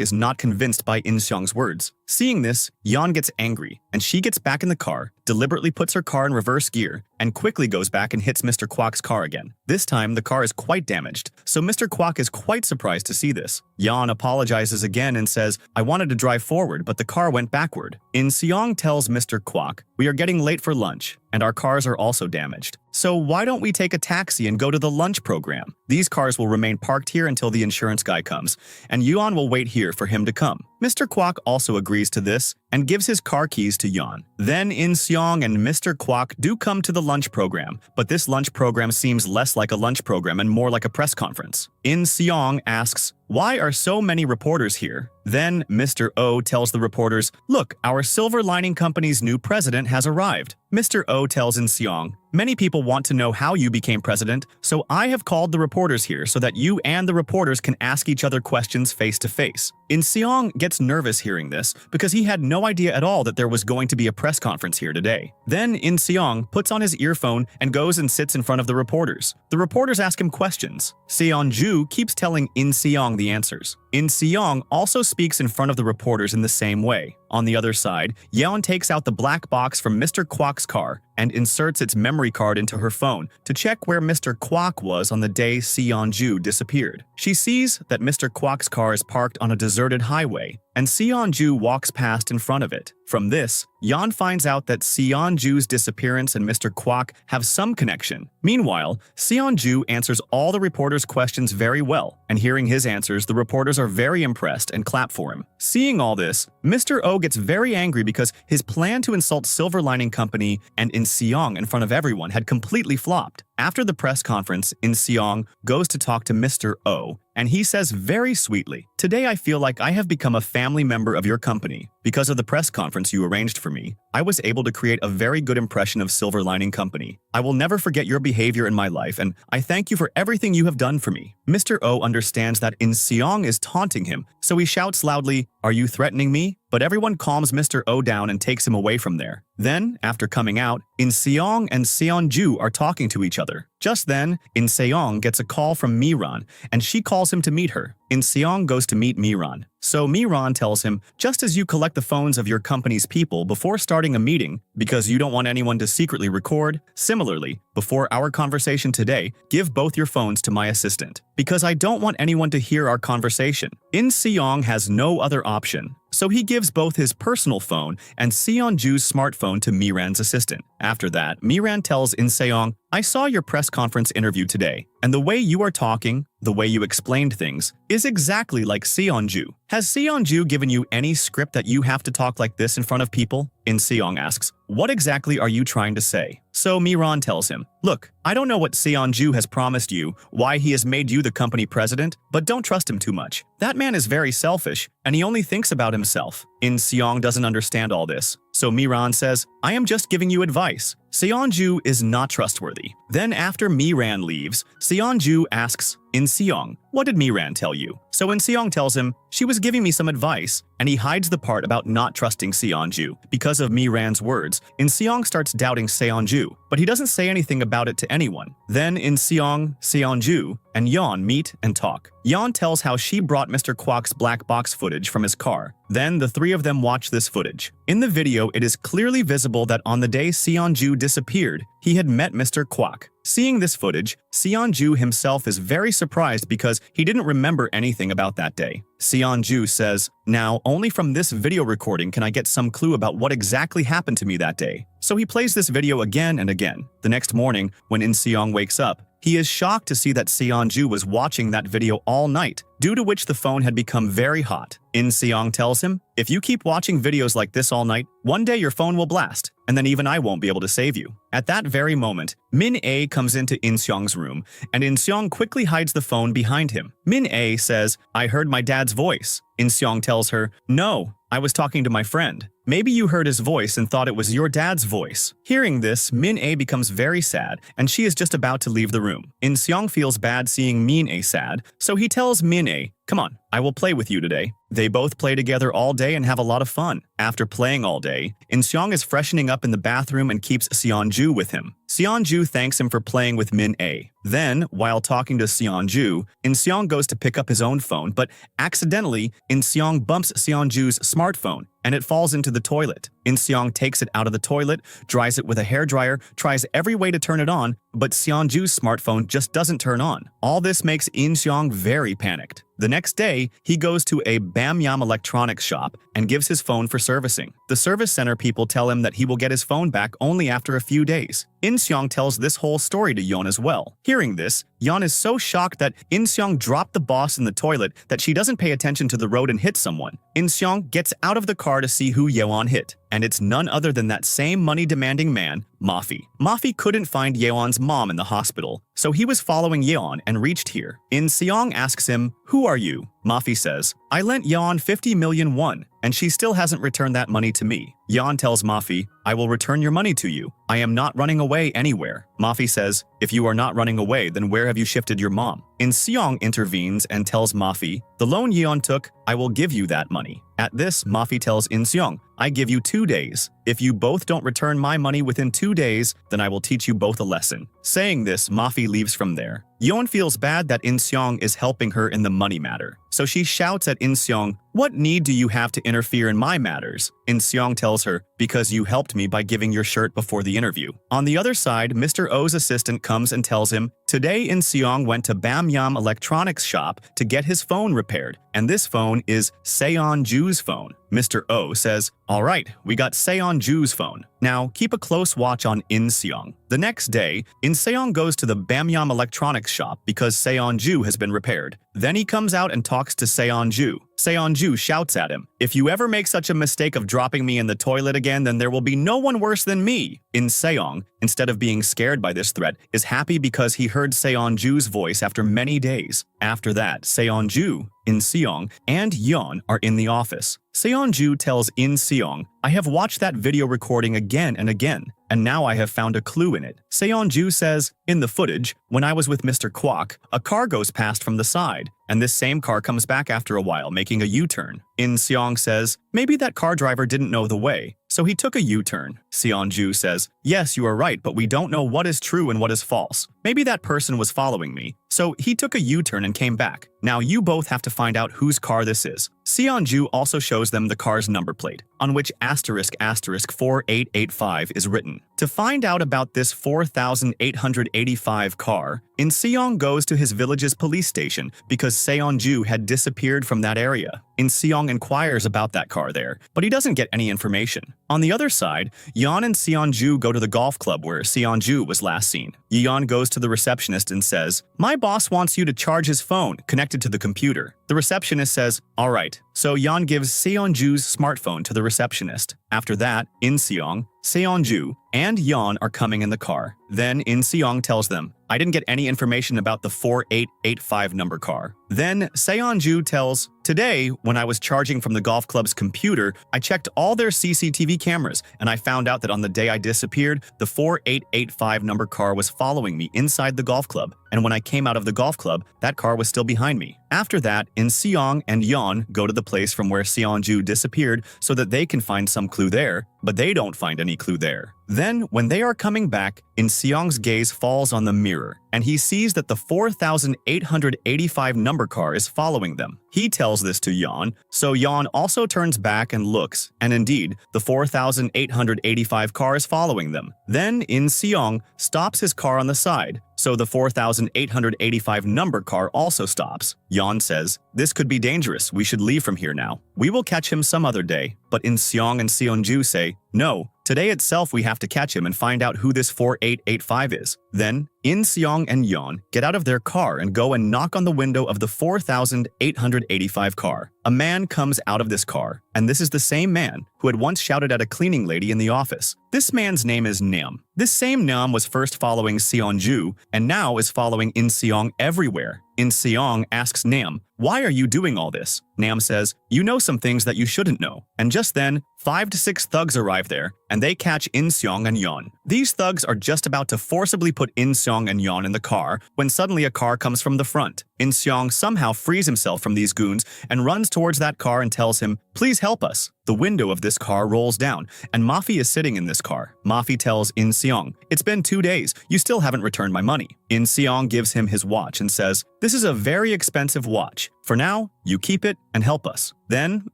is not convinced by In Seong's words. Seeing this, Yeon gets angry, and she gets back in the car, deliberately puts her car in reverse gear, and quickly goes back and hits Mr. Quac's car again. This time, the car is quite damaged, so Mr. Quac is quite surprised to see this. Yeon apologizes again and says, I wanted to drive forward, but the car went backward. In Seong tells Mr. Quac, we are getting late for lunch, and our cars are also damaged. So why don't we take a taxi and go to the lunch program? These cars will remain parked here until the insurance guy comes, and Yeon will wait here for him to come. Mr. Quac also agrees to this and gives his car keys to Yeon. Then In Seong and Mr. Quac do come to the lunch program, but this lunch program seems less like a lunch program and more like a press conference. In Seong asks, why are so many reporters here? Then Mr. O tells the reporters, look, our Silver Lining Company's new president has arrived. Mr. O tells In Seong, Many people want to know how you became president, so I have called the reporters here so that you and the reporters can ask each other questions face to face. Insong gets nervous hearing this because he had no idea at all that there was going to be a press conference here today. Then Insong puts on his earphone and goes and sits in front of the reporters. The reporters ask him questions. Seanju keeps telling Insong the answers. Insong also speaks in front of the reporters in the same way. On the other side, Yeon takes out the black box from Mr. Quac's car and inserts its memory card into her phone to check where Mr. Quac was on the day Seanju disappeared. She sees that Mr. Quac's car is parked on a deserted highway, and Seanju walks past in front of it. From this, Yeon finds out that Seanju's disappearance and Mr. Quac have some connection. Meanwhile, Seanju answers all the reporters' questions very well, and hearing his answers, the reporters are very impressed and clap for him. Seeing all this, Mr. O gets very angry because his plan to insult Silver Lining Company and Insong in front of everyone had completely flopped. After the press conference, Insong goes to talk to Mr. O, and he says very sweetly, "Today I feel like I have become a family member of your company. Because of the press conference you arranged for me, I was able to create a very good impression of Silver Lining Company. I will never forget your behavior in my life, and I thank you for everything you have done for me." Mr. O understands that Insong is taunting him, so he shouts loudly, "Are you threatening me?" But everyone calms Mr. O down and takes him away from there. Then, after coming out, Insong and Seanju are talking to each other. Just then, Insong gets a call from Miran, and she calls him to meet her. Insong goes to meet Miran. So Miran tells him, "Just as you collect the phones of your company's people before starting a meeting because you don't want anyone to secretly record, similarly, before our conversation today, give both your phones to my assistant, because I don't want anyone to hear our conversation." Insong has no other option, so he gives both his personal phone and Seonju's smartphone to Miran's assistant. After that, Miran tells Insong, "I saw your press conference interview today, and the way you are talking, the way you explained things, is exactly like Seonju. Has Seonju given you any script that you have to talk like this in front of people?" Insong asks, "What exactly are you trying to say?" So Miran tells him, "Look, I don't know what Seonju has promised you, why he has made you the company president, but don't trust him too much. That man is very selfish, and he only thinks about himself." Insong doesn't understand all this, so Miran says, "I am just giving you advice. Seonju is not trustworthy." Then after Miran leaves, Seonju asks Insong, "What did Miran tell you?" So Insong tells him, "She was giving me some advice," and he hides the part about not trusting Seonju. Because of Miran's words, Insong starts doubting Seonju, but he doesn't say anything about it to anyone. Then Insong, Seonju, and Yeon meet and talk. Yeon tells how she brought Mr. Quac's black box footage from his car. Then the three of them watch this footage. In the video, it is clearly visible that on the day Seonju disappeared, he had met Mr. Quac. Seeing this footage, Seonju himself is very surprised because he didn't remember anything about that day. Seonju says, "Now, only from this video recording can I get some clue about what exactly happened to me that day." So he plays this video again and again. The next morning, when Insong wakes up, he is shocked to see that Seonju was watching that video all night, due to which the phone had become very hot. Insong tells him, "If you keep watching videos like this all night, one day your phone will blast, and then even I won't be able to save you." At that very moment, Min-A comes into Insong's room, and Insong quickly hides the phone behind him. Min-A says, "I heard my dad's voice." Insong tells her, "No, I was talking to my friend. Maybe you heard his voice and thought it was your dad's voice." Hearing this, Min-A becomes very sad, and she is just about to leave the room. Insong feels bad seeing Min-A sad, so he tells Min-A, "Come on, I will play with you today." They both play together all day and have a lot of fun. After playing all day, Insong is freshening up in the bathroom and keeps Seonju with him. Seonju thanks him for playing with Min-A. Then, while talking to Seonju, Insong goes to pick up his own phone, but accidentally, Insong bumps Seonju's smartphone, and it falls into the toilet. Insong takes it out of the toilet, dries it with a hairdryer, tries every way to turn it on, but Seonju's smartphone just doesn't turn on. All this makes Insong very panicked. The next day, he goes to a Bamyam electronics shop and gives his phone for servicing. The service center people tell him that he will get his phone back only after a few days. Insong tells this whole story to Yeon as well. Hearing this, Yeon is so shocked that Insong dropped the boss in the toilet that she doesn't pay attention to the road and hits someone. Insong gets out of the car to see who Yeon hit, and it's none other than that same money-demanding man, Mafi. Mafi couldn't find Yeon's mom in the hospital, so he was following Yeon and reached here. Insong asks him, "Who are you?" Mafi says, I lent Yan 50 million won, and she still hasn't returned that money to me. Yan tells Mafi, I will return your money to you. I am not running away anywhere. Mafi says, if you are not running away, then where have you shifted your mom? Insong intervenes and tells Mafi, the loan Yeon took, I will give you that money. At this, Mafi tells Insong, I give you 2 days. If you both don't return my money within 2 days, then I will teach you both a lesson. Saying this, Mafi leaves from there. Yeon feels bad that Insong is helping her in the money matter. So she shouts at Insong, what need do you have to interfere in my matters? Insong tells her, because you helped me by giving your shirt before the interview. On the other side, Mr. O's assistant comes and tells him, today Insong went to Bamyam electronics shop to get his phone repaired, and this phone is Seanju's phone. Mr. O says, all right, we got Seanju's phone. Now, keep a close watch on Insong. The next day, Insong goes to the Bamyam electronics shop because Seonju has been repaired. Then he comes out and talks to Seonju. Seonju shouts at him, if you ever make such a mistake of dropping me in the toilet again, then there will be no one worse than me. Inseong, instead of being scared by this threat, is happy because he heard Seonju's voice after many days. After that, Seonju, Inseong, and Yeon are in the office. Seonju tells Inseong, I have watched that video recording again and again, and now I have found a clue in it. Seonju says, in the footage, when I was with Mr. Quac, a car goes past from the side, and this same car comes back after a while, making a U-turn. Inseong says, maybe that car driver didn't know the way, so he took a U-turn. Seonju says, yes, you are right, but we don't know what is true and what is false. Maybe that person was following me, so he took a U-turn and came back. Now you both have to find out whose car this is. Seonju also shows them the car's number plate, on which **4885 is written. To find out about this 4885 car, Inseong goes to his village's police station because Seonju had disappeared from that area. Inseong inquires about that car there, but he doesn't get any information. On the other side, Yeon and Seonju go to the golf club where Seonju was last seen. Yeon goes to the receptionist and says, my boss wants you to charge his phone connected to the computer. The receptionist says, all right. So Yeon gives Seonju's smartphone to the receptionist. After that, Inseong, Seonju, and Yeon are coming in the car. Then Inseong tells them, I didn't get any information about the 4885 number car. Then Seonju tells, today, when I was charging from the golf club's computer, I checked all their CCTV cameras, and I found out that on the day I disappeared, the 4885 number car was following me inside the golf club, and when I came out of the golf club, that car was still behind me. After that, Inseong and Yeon go to the place from where Seonju disappeared so that they can find some clue there, but they don't find any clue there. Then, when they are coming back, Inseong's gaze falls on the mirror, and he sees that the 4885 number car is following them. He tells this to Yeon, so Yeon also turns back and looks, and indeed, the 4885 car is following them. Then Inseong stops his car on the side, so the 4885 number car also stops. Yeon says, this could be dangerous, we should leave from here now. We will catch him some other day. But Inseong and Seonju say, no, today itself we have to catch him and find out who this 4885 is. Then, Inseong and Yeon get out of their car and go and knock on the window of the 4885 car. A man comes out of this car, and this is the same man who had once shouted at a cleaning lady in the office. This man's name is Nam. This same Nam was first following Seonju and now is following Inseong everywhere. Inseong asks Nam, why are you doing all this? Nam says, you know some things that you shouldn't know. And just then, 5 to 6 thugs arrive there, and they catch Inseong and Yeon. These thugs are just about to forcibly put Inseong and Yeon in the car when suddenly a car comes from the front. Inseong somehow frees himself from these goons and runs towards that car and tells him, please help us. The window of this car rolls down, and Mafi is sitting in this car. Mafi tells Inseong, it's been 2 days, you still haven't returned my money. Inseong gives him his watch and says, this is a very expensive watch. For now, you keep it and help us. Then,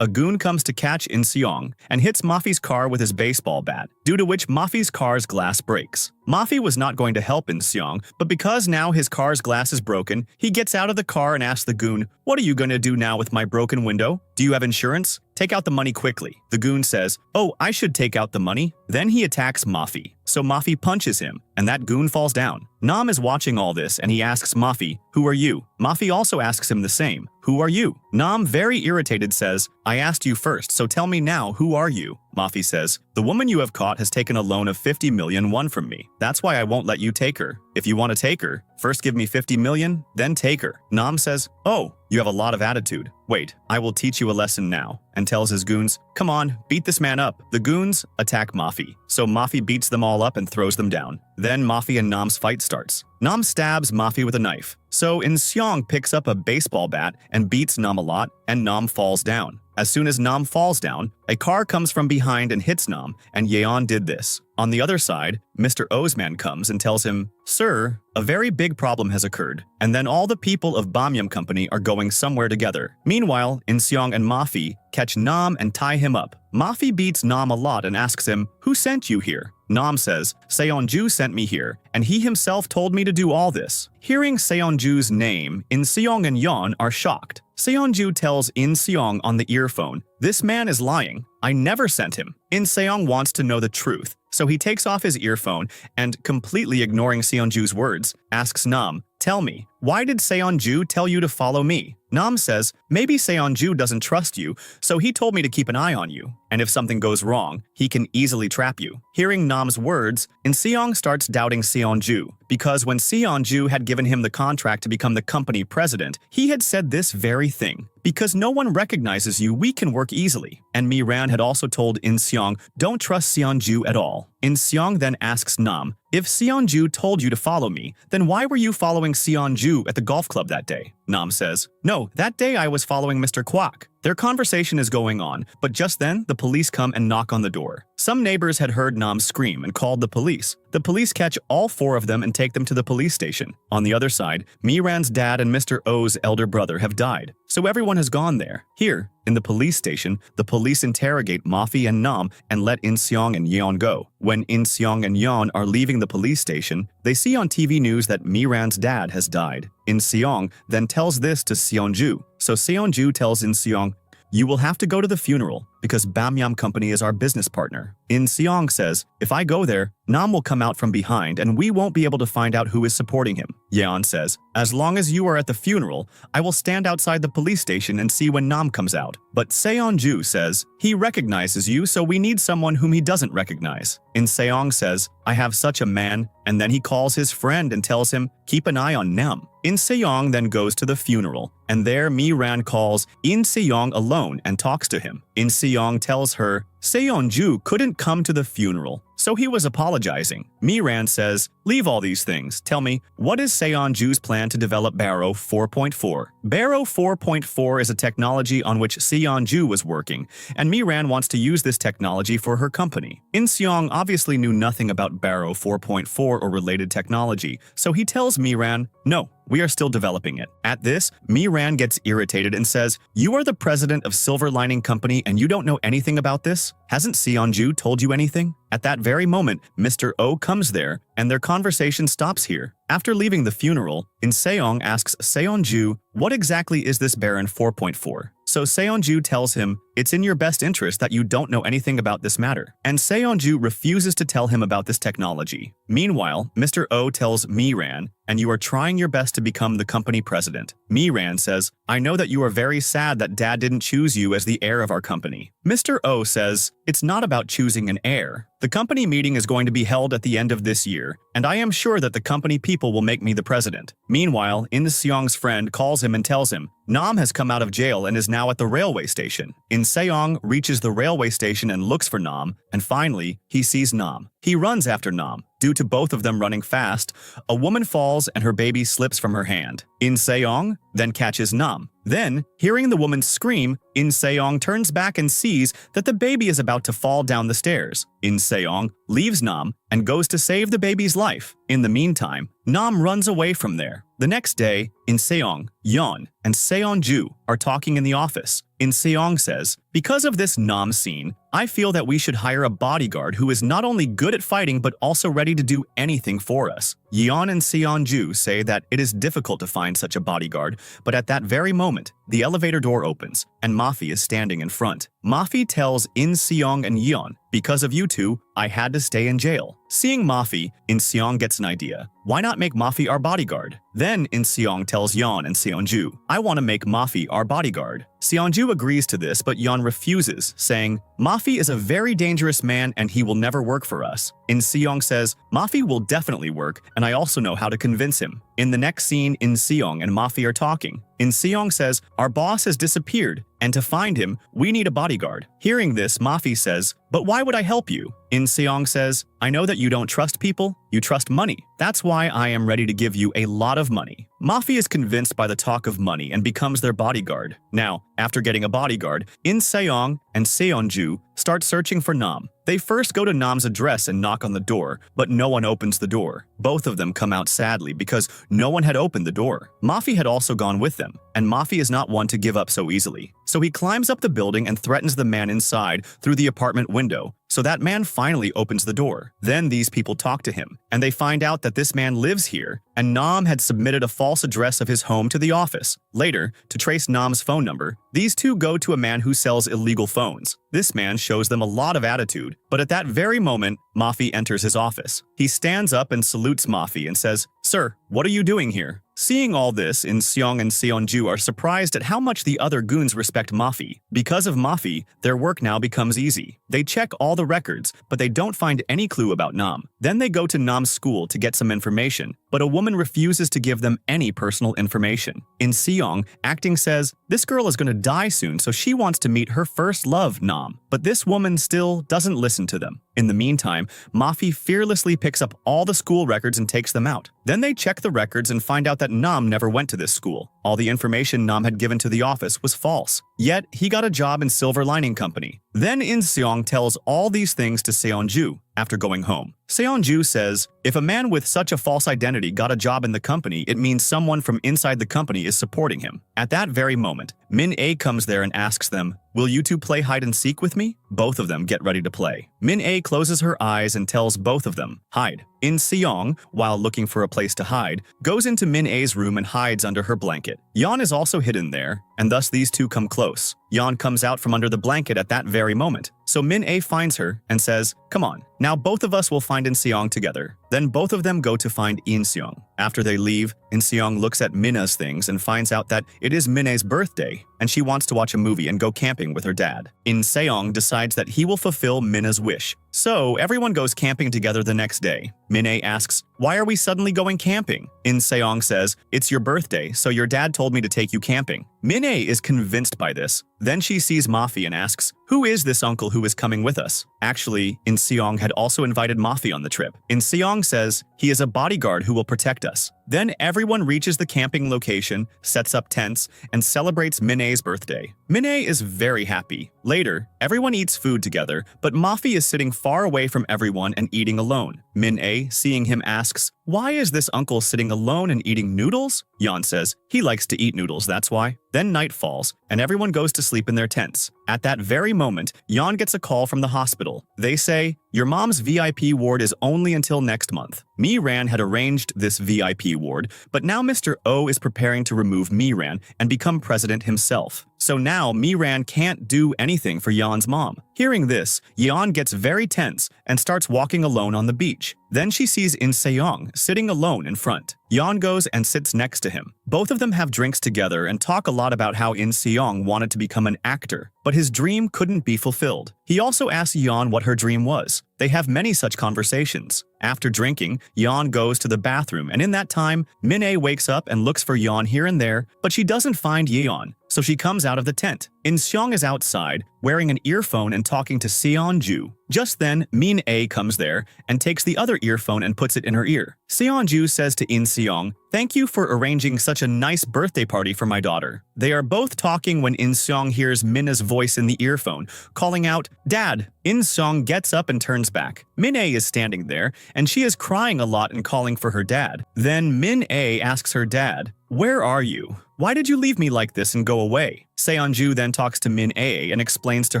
a goon comes to catch Inseong and hits Mafi's car with his baseball bat, due to which Mafi's car's glass breaks. Mafi was not going to help Inseong, but because now his car's glass is broken, he gets out of the car and asks the goon, what are you going to do now with my broken window? Do you have insurance? Take out the money quickly. The goon says, oh, I should take out the money. Then he attacks Mafi. So Mafi punches him, and that goon falls down. Nam is watching all this, and he asks Mafi, who are you? Mafi also asks him the same, who are you? Nam, very irritated, says, I asked you first, so tell me now, who are you? Mafi says, the woman you have caught has taken a loan of 50 million won from me. That's why I won't let you take her. if you want to take her, first give me 50 million, then take her. Nam says, oh, you have a lot of attitude. Wait, I will teach you a lesson now, and tells his goons, come on, beat this man up. The goons attack Mafi, so Mafi beats them all up and throws them down. Then Mafi and Nam's fight starts. Nam stabs Mafi with a knife, so Insong picks up a baseball bat and beats Nam a lot, and Nam falls down. As soon as Nam falls down, a car comes from behind and hits Nam, and Yeon did this. On the other side, Mr. O's man comes and tells him, sir, a very big problem has occurred, and then all the people of Bamyam Company are going somewhere together. Meanwhile, Insong and Mafi catch Nam and tie him up. Mafi beats Nam a lot and asks him, who sent you here? Nam says, Seanju sent me here, and he himself told me to do all this. Hearing Seonju's name, Insong and Yeon are shocked. Seonju tells Insong on the earphone, this man is lying. I never sent him. Insong wants to know the truth, so he takes off his earphone and, completely ignoring Seonju's words, asks Nam, tell me, why did Seonju tell you to follow me? Nam says, maybe Seonju doesn't trust you, so he told me to keep an eye on you, and if something goes wrong, he can easily trap you. Hearing Nam's words, Insong starts doubting Seonju, because when Seonju had given him the contract to become the company president, he had said this very thing. Because no one recognizes you, we can work easily. And Miran had also told Insong, don't trust Seonju at all. Insong then asks Nam, if Seonju told you to follow me, then why were you following Seonju at the golf club that day? Nam says, no, that day I was following Mr. Quac. Their conversation is going on, but just then, the police come and knock on the door. Some neighbors had heard Nam scream and called the police. The police catch all four of them and take them to the police station. On the other side, Miran's dad and Mr. O's elder brother have died, so everyone has gone there. Here, in the police station, the police interrogate Mafi and Nam and let Insong and Yeon go. When Insong and Yeon are leaving the police station, they see on TV news that Miran's dad has died. Insong then tells this to Seonju, so Seonju tells Insong, you will have to go to the funeral because Bamyam Company is our business partner. Insong says, if I go there, Nam will come out from behind and we won't be able to find out who is supporting him. Yeon says, as long as you are at the funeral, I will stand outside the police station and see when Nam comes out. But Seonju says, he recognizes you, so we need someone whom he doesn't recognize. Insong says, I have such a man, and then he calls his friend and tells him, keep an eye on Nam. Insong then goes to the funeral, and there Miran calls Insong alone and talks to him. Insong tells her, Seonju couldn't come to the funeral, so he was apologizing. Miran says, leave all these things. Tell me, what is Seonju's plan to develop Barrow 4.4? Barrow 4.4 is a technology on which Seonju was working, and Miran wants to use this technology for her company. Insong obviously knew nothing about Barrow 4.4 or related technology, so he tells Miran, no, we are still developing it. At this, Miran gets irritated and says, you are the president of Silver Lining Company and you don't know anything about this? Hasn't Seonju told you anything? At that very moment, Mr. O comes there, and their conversation stops here. After leaving the funeral, Insong asks Seonju, what exactly is this Baron 4.4? So Seonju tells him, it's in your best interest that you don't know anything about this matter. And Seonju refuses to tell him about this technology. Meanwhile, Mr. O tells Miran, and you are trying your best to become the company president. Miran says, I know that you are very sad that Dad didn't choose you as the heir of our company. Mr. O says, it's not about choosing an heir. The company meeting is going to be held at the end of this year, and I am sure that the company people will make me the president. Meanwhile, Insong's friend calls him and tells him, Nam has come out of jail and is now at the railway station. Insong reaches the railway station and looks for Nam, and finally, he sees Nam. He runs after Nam. Due to both of them running fast, a woman falls and her baby slips from her hand. Insong then catches Nam. Then, hearing the woman scream, Insong turns back and sees that the baby is about to fall down the stairs. Insong leaves Nam and goes to save the baby's life. In the meantime, Nam runs away from there. The next day, Insong, Yeon, and Seonju are talking in the office. Insong says, because of this Nam scene, I feel that we should hire a bodyguard who is not only good at fighting but also ready to do anything for us. Yeon and Seonju say that it is difficult to find such a bodyguard, but at that very moment, the elevator door opens, and Mafi is standing in front. Mafi tells Insong and Yeon, because of you two, I had to stay in jail. Seeing Mafi, Insong gets an idea. Why not make Mafi our bodyguard? Then Insong tells Yeon and Seonju, I want to make Mafi our bodyguard. Seonju agrees to this, but Yeon refuses, saying, Mafi is a very dangerous man and he will never work for us. Insong says, Mafi will definitely work and I also know how to convince him. In the next scene, Insong and Mafi are talking. Insong says, our boss has disappeared and to find him, we need a bodyguard. Hearing this, Mafi says, but why would I help you? Insong says, I know that you don't trust people, you trust money. That's why I am ready to give you a lot of money. Mafi is convinced by the talk of money and becomes their bodyguard. Now, after getting a bodyguard, Insong and Seanju start searching for Nam. They first go to Nam's address and knock on the door, but no one opens the door. Both of them come out sadly because no one had opened the door. Mafi had also gone with them, and Mafi is not one to give up so easily. So he climbs up the building and threatens the man inside through the apartment window. So that man finally opens the door. Then these people talk to him, and they find out that this man lives here, and Nam had submitted a false address of his home to the office. Later, to trace Nam's phone number, these two go to a man who sells illegal phones. This man shows them a lot of attitude, but at that very moment, Mafi enters his office. He stands up and salutes Mafi and says, Sir, what are you doing here? Seeing all this, Insong and Seanju are surprised at how much the other goons respect Mafi. Because of Mafi, their work now becomes easy. They check all the records, but they don't find any clue about Nam. Then they go to Nam's school to get some information, but a woman refuses to give them any personal information. Insong, acting says, this girl is going to die soon, so she wants to meet her first love, Nam. But this woman still doesn't listen to them. In the meantime, Mafi fearlessly picks up all the school records and takes them out. Then they check the records and find out that Nam never went to this school. All the information Nam had given to the office was false. Yet, he got a job in Silver Lining Company. Then Insong tells all these things to Seanju after going home. Seanju says, if a man with such a false identity got a job in the company, it means someone from inside the company is supporting him. At that very moment, Min-A comes there and asks them, will you two play hide and seek with me? Both of them get ready to play. Min-A closes her eyes and tells both of them, hide. Insong, while looking for a place to hide, goes into Min-A's room and hides under her blanket. Yan is also hidden there, and thus these two come close. Yan comes out from under the blanket at that very moment. So Min-A finds her and says, come on, now both of us will find Insong together. Then both of them go to find Insong. After they leave, Insong looks at Minna's things and finds out that it is Min-A's birthday, and she wants to watch a movie and go camping with her dad. Insong decides that he will fulfill Minna's wish. So everyone goes camping together the next day. Min-A asks, why are we suddenly going camping? Insong says, it's your birthday, so your dad told me to take you camping. Min-A is convinced by this. Then she sees Mafi and asks, who is this uncle who is coming with us? Actually, Insong had also invited Mafi on the trip. Insong says, he is a bodyguard who will protect us. Then everyone reaches the camping location, sets up tents, and celebrates Min-A's birthday. Min-A is very happy. Later, everyone eats food together, but Mafi is sitting far away from everyone and eating alone. Min-A, seeing him, asks, why is this uncle sitting alone and eating noodles? Yan says, he likes to eat noodles, that's why. Then night falls, and everyone goes to sleep in their tents. At that very moment, Yan gets a call from the hospital. They say, your mom's VIP ward is only until next month. Miran had arranged this VIP ward, but now Mr. O is preparing to remove Miran and become president himself. So now Miran can't do anything for Yan's mom. Hearing this, Yan gets very tense and starts walking alone on the beach. Then she sees Insong sitting alone in front. Yan goes and sits next to him. Both of them have drinks together and talk a lot about how Insong wanted to become an actor, but his dream couldn't be fulfilled. He also asks Yan what her dream was. They have many such conversations. After drinking, Yan goes to the bathroom, and in that time, Min-A wakes up and looks for Yan here and there, but she doesn't find Yan, so she comes out of the tent. Insong is outside, wearing an earphone and talking to Seanju. Just then, Min-A comes there and takes the other earphone and puts it in her ear. Seanju says to Insong, thank you for arranging such a nice birthday party for my daughter. They are both talking when Insong hears Minna's voice in the earphone, calling out, Dad! Insong gets up and turns back. Min-A is standing there, and she is crying a lot and calling for her dad. Then Min-A asks her dad, where are you? Why did you leave me like this and go away? Seanju then talks to Min-A and explains to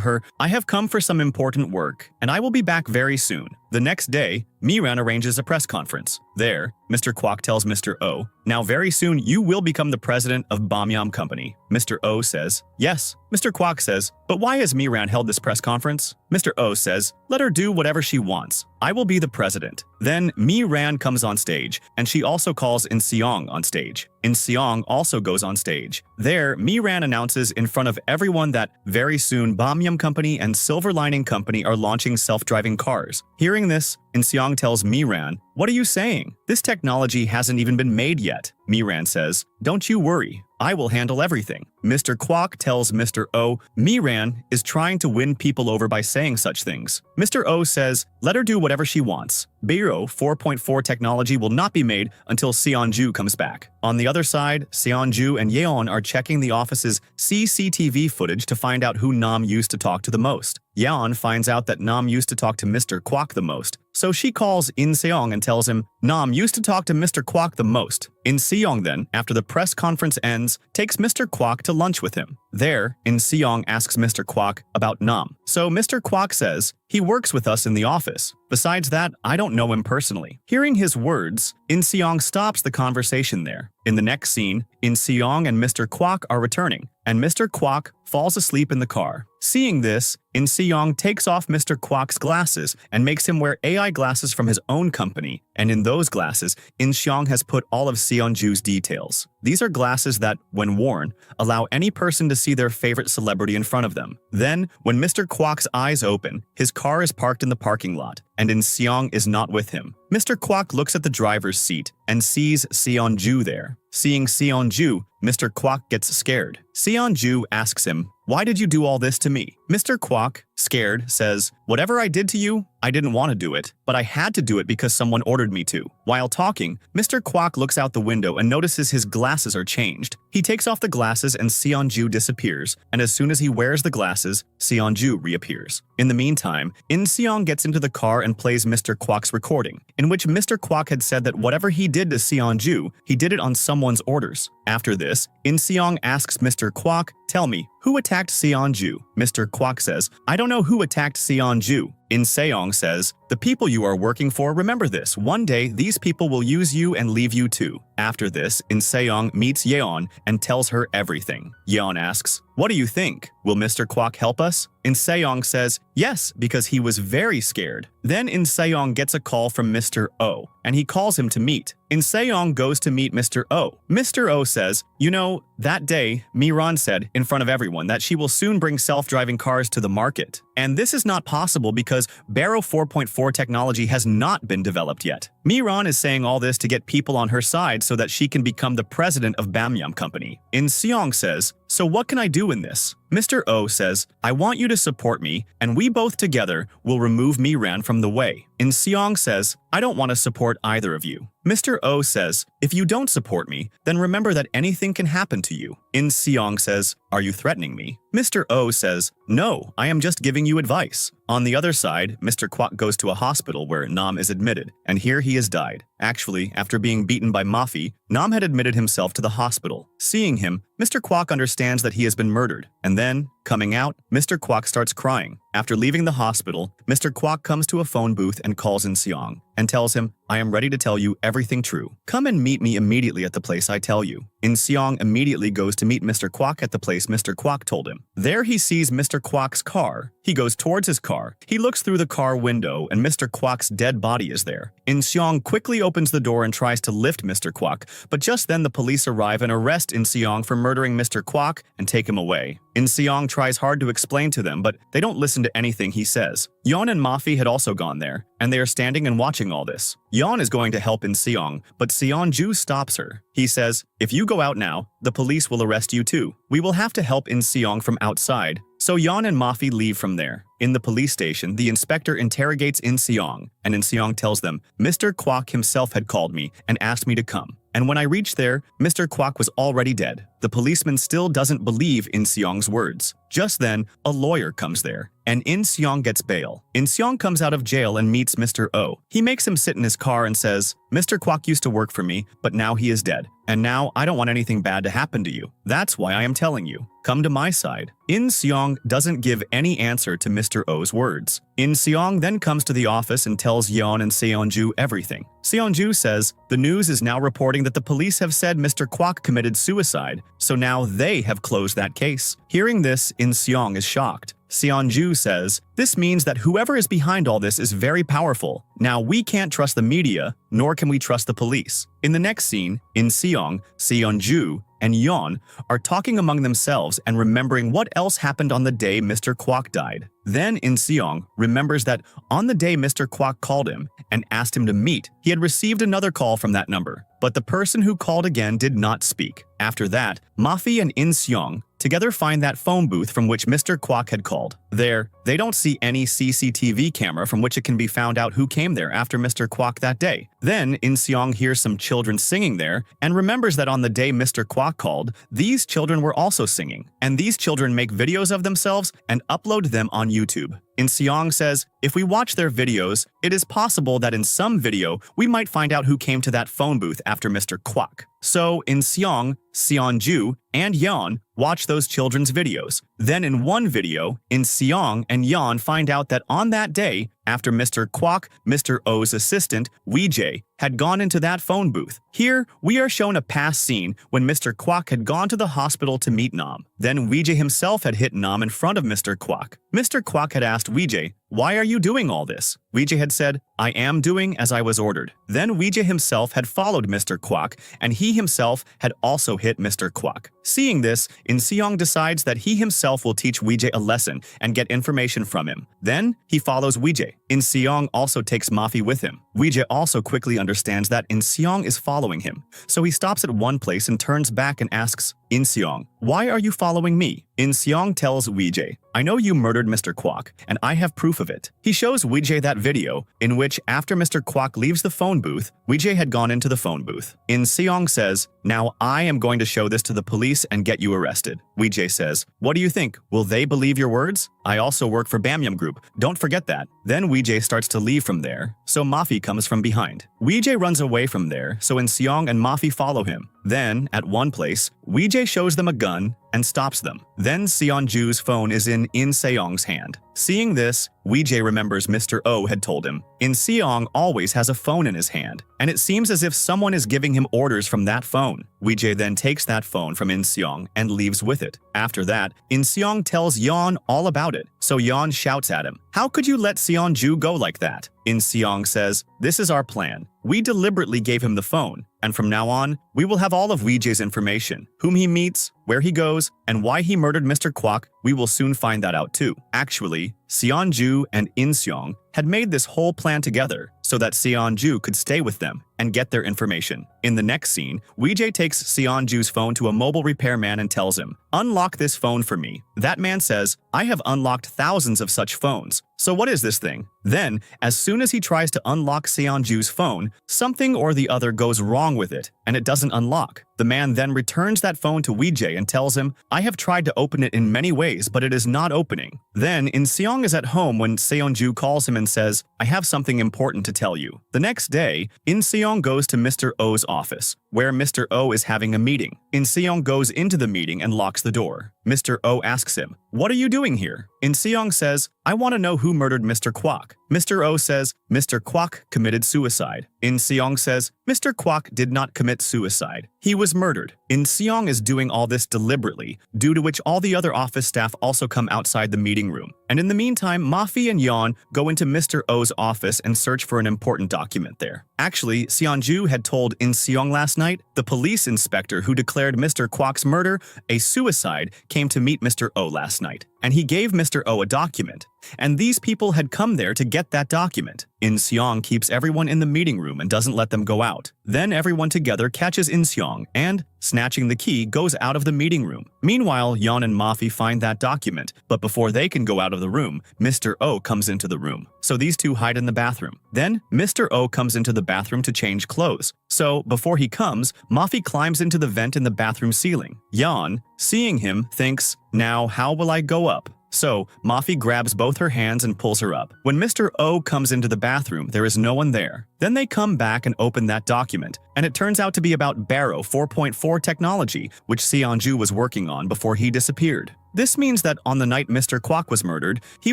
her, I have come for some important work, and I will be back very soon. The next day, Miran arranges a press conference. There, Mr. Quac tells Mr. O, now very soon you will become the president of Bamyam Company. Mr. O says, yes. Mr. Quac says, but why has Miran held this press conference? Mr. O says, let her do whatever she wants. I will be the president. Then Miran comes on stage, and she also calls Insong on stage. Insong also goes on stage. There, Miran announces in front of everyone that very soon Bamyam Company and Silver Lining Company are launching self-driving cars. Hearing this, Insong tells Miran, "What are you saying? This technology hasn't even been made yet." Miran says, "Don't you worry. I will handle everything." Mr. Quac tells Mr. O, Miran is trying to win people over by saying such things. Mr. O says, let her do whatever she wants. Biro 4.4 technology will not be made until Seanju comes back. On the other side, Seanju and Yeon are checking the office's CCTV footage to find out who Nam used to talk to the most. Yeon finds out that Nam used to talk to Mr. Quac the most, so she calls In Seong and tells him, Nam used to talk to Mr. Quac the most. In Seong then, after the press conference ends, takes Mr. Quac to lunch with him. There, In Seong asks Mr. Quac about Nam. So Mr. Quac says, he works with us in the office. Besides that, I don't know him personally. Hearing his words, In Seong stops the conversation there. In the next scene, In Seong and Mr. Quac are returning, and Mr. Quac falls asleep in the car. Seeing this, In Seong takes off Mr. Quac's glasses and makes him wear AI glasses from his own company, and in those glasses, In Seong has put all of Seonju's details. These are glasses that, when worn, allow any person to see their favorite celebrity in front of them. Then, when Mr. Quac's eyes open, his car is parked in the parking lot, and In Seong is not with him. Mr. Quac looks at the driver's seat and sees Seonju there. Seeing Seonju, Mr. Quac gets scared. Seonju asks him, why did you do all this to me? Mr. Quac, scared, says, whatever I did to you, I didn't want to do it, but I had to do it because someone ordered me to. While talking, Mr. Quac looks out the window and notices his glasses are changed. He takes off the glasses and Seonju disappears, and as soon as he wears the glasses, Seonju reappears. In the meantime, In Seong gets into the car and plays Mr. Quac's recording, in which Mr. Quac had said that whatever he did to Seonju, he did it on someone's orders. After this, In Seong asks Mr. Quac, tell me, who attacked Seonju? Mr. Quac says, I don't know who attacked Seonju. In Seong says, the people you are working for, remember this, one day these people will use you and leave you too. After this, In Seong meets Yeon and tells her everything. Yeon asks, what do you think? Will Mr. Quac help us? In Seong says, yes, because he was very scared. Then In Seong gets a call from Mr. O, and he calls him to meet. In Seong goes to meet Mr. O. Mr. O says, you know, that day, Miran said in front of everyone that she will soon bring self-driving cars to the market. And this is not possible because Biro 4.4 technology has not been developed yet. Miran is saying all this to get people on her side so that she can become the president of Bamyam Company. In Seong says, so what can I do in this? Mr. O says, I want you to support me, and we both together will remove Miran from the way. In Seong says, I don't want to support either of you. Mr. O says, if you don't support me, then remember that anything can happen to you. In Seong says, are you threatening me? Mr. O says, no, I am just giving you advice. On the other side, Mr. Quac goes to a hospital where Nam is admitted, and here he has died. Actually, after being beaten by Mafi, Nam had admitted himself to the hospital. Seeing him, Mr. Quac understands that he has been murdered, and then, coming out, Mr. Quac starts crying. After leaving the hospital, Mr. Quac comes to a phone booth and calls In Seong, and tells him, I am ready to tell you everything true. Come and meet me immediately at the place I tell you. In Seong immediately goes to meet Mr. Quac at the place Mr. Quac told him. There he sees Mr. Quac's car. He goes towards his car. He looks through the car window and Mr. Quac's dead body is there. In Seong quickly opens the door and tries to lift Mr. Quac, but just then the police arrive and arrest In Seong for murdering Mr. Quac and take him away. In Seong tries hard to explain to them, but they don't listen to anything he says. Yeon and Mafi had also gone there, and they are standing and watching all this. Yeon is going to help In Seong, but Seonju stops her. He says, if you go out now, the police will arrest you too. We will have to help In Seong from outside. So Yeon and Mafi leave from there. In the police station, the inspector interrogates In Seong, and In Seong tells them, Mr. Quac himself had called me and asked me to come. And when I reached there, Mr. Quac was already dead. The policeman still doesn't believe In Seong's words. Just then, a lawyer comes there, and In Seong gets bail. In Seong comes out of jail and meets Mr. O. He makes him sit in his car and says, Mr. Quac used to work for me, but now he is dead. And now I don't want anything bad to happen to you. That's why I am telling you. Come to my side. In Seong doesn't give any answer to Mr. O's words. In Seong then comes to the office and tells Yeon and Seonju everything. Seonju says, the news is now reporting that the police have said Mr. Quac committed suicide, so now they have closed that case. Hearing this, In Seong is shocked. Seonju says, this means that whoever is behind all this is very powerful. Now we can't trust the media, nor can we trust the police. In the next scene, In Seong, Seonju, and Yeon are talking among themselves and remembering what else happened on the day Mr. Quac died. Then Insong remembers that on the day Mr. Quac called him and asked him to meet, he had received another call from that number, but the person who called again did not speak. After that, Mafi and Insong together find that phone booth from which Mr. Quac had called. There, they don't see any CCTV camera from which it can be found out who came there after Mr. Quac that day. Then Insong hears some children singing there and remembers that on the day Mr. Quac called, these children were also singing, and these children make videos of themselves and upload them on YouTube. Insong says, if we watch their videos, it is possible that in some video we might find out who came to that phone booth after Mr. Quac. So Insong, Seanju, and Yeon watch those children's videos. Then in one video, Insong and Yeon find out that on that day, after Mr. Quac, Mr. O's assistant, Weejay, had gone into that phone booth. Here, we are shown a past scene when Mr. Quac had gone to the hospital to meet Nam. Then Weejay himself had hit Nam in front of Mr. Quac. Mr. Quac had asked Weejay, "Why are you doing all this?" Weejay had said, "I am doing as I was ordered." Then Weejay himself had followed Mr. Quac, and he himself had also hit Mr. Quac. Seeing this, Insong decides that he himself will teach Weejay a lesson and get information from him. Then, he follows Weejay. Insong also takes Mafi with him. Weejay also quickly understands that Insong is following him, so he stops at one place and turns back and asks, "Insong, why are you following me?" Insong tells Weejay, "I know you murdered Mr. Quac, and I have proof of it." He shows Weejay that video, in which after Mr. Quac leaves the phone booth, Weejay had gone into the phone booth. Insong says, "Now I am going to show this to the police and get you arrested." Weejay says, "What do you think? Will they believe your words? I also work for Bamyam Group, don't forget that." Then Weejay starts to leave from there, so Mafi comes from behind. Weejay runs away from there, so Insong and Mafi follow him. Then, at one place, Weejay shows them a gun and stops them. Then Seanju's phone is in Insong's hand. Seeing this, Weejay remembers Mr. O had told him, Insong always has a phone in his hand, and it seems as if someone is giving him orders from that phone. Weejay then takes that phone from Insong and leaves with it. After that, Insong tells Yeon all about it, so Yeon shouts at him, "How could you let Seanju go like that?" Insong says, "This is our plan. We deliberately gave him the phone, and from now on, we will have all of Weejay's information, whom he meets, where he goes, and why he murdered Mr. Quac. We will soon find that out too." Actually, Seanju and Insong had made this whole plan together so that Seanju could stay with them and get their information. In the next scene, Weejay takes Seanju's phone to a mobile repairman and tells him, "Unlock this phone for me." That man says, "I have unlocked thousands of such phones. So what is this thing?" Then, as soon as he tries to unlock Seanju's phone, something or the other goes wrong with it, and it doesn't unlock. The man then returns that phone to Weejay and tells him, "I have tried to open it in many ways, but it is not opening." Then, Insong is at home when Seonju calls him and says, "I have something important to tell you." The next day, Insong goes to Mr. O's office, where Mr. O is having a meeting. Insong goes into the meeting and locks the door. Mr. O asks him, "What are you doing here?" Insong says, "I want to know who murdered Mr. Quac." Mr. O says, "Mr. Quac committed suicide." Insong says, "Mr. Quac did not commit suicide. He was murdered." Insong is doing all this deliberately, due to which all the other office staff also come outside the meeting room. And in the meantime, Mafi and Yeon go into Mr. O's office and search for an important document there. Actually, Seanju had told Insong last night, the police inspector who declared Mr. Quac's murder a suicide came to meet Mr. O last night, and he gave Mr. O a document. And these people had come there to get that document. Insong keeps everyone in the meeting room and doesn't let them go out. Then everyone together catches Insong and, snatching the key, goes out of the meeting room. Meanwhile, Yeon and Mafi find that document, but before they can go out of the room, Mr. O comes into the room. So these two hide in the bathroom. Then, Mr. O comes into the bathroom to change clothes. So, before he comes, Mafi climbs into the vent in the bathroom ceiling. Yeon, seeing him, thinks, "Now how will I go up?" So, Mafi grabs both her hands and pulls her up. When Mr. O comes into the bathroom, there is no one there. Then they come back and open that document, and it turns out to be about Barrow 4.4 technology, which Seanju was working on before he disappeared. This means that on the night Mr. Quac was murdered, he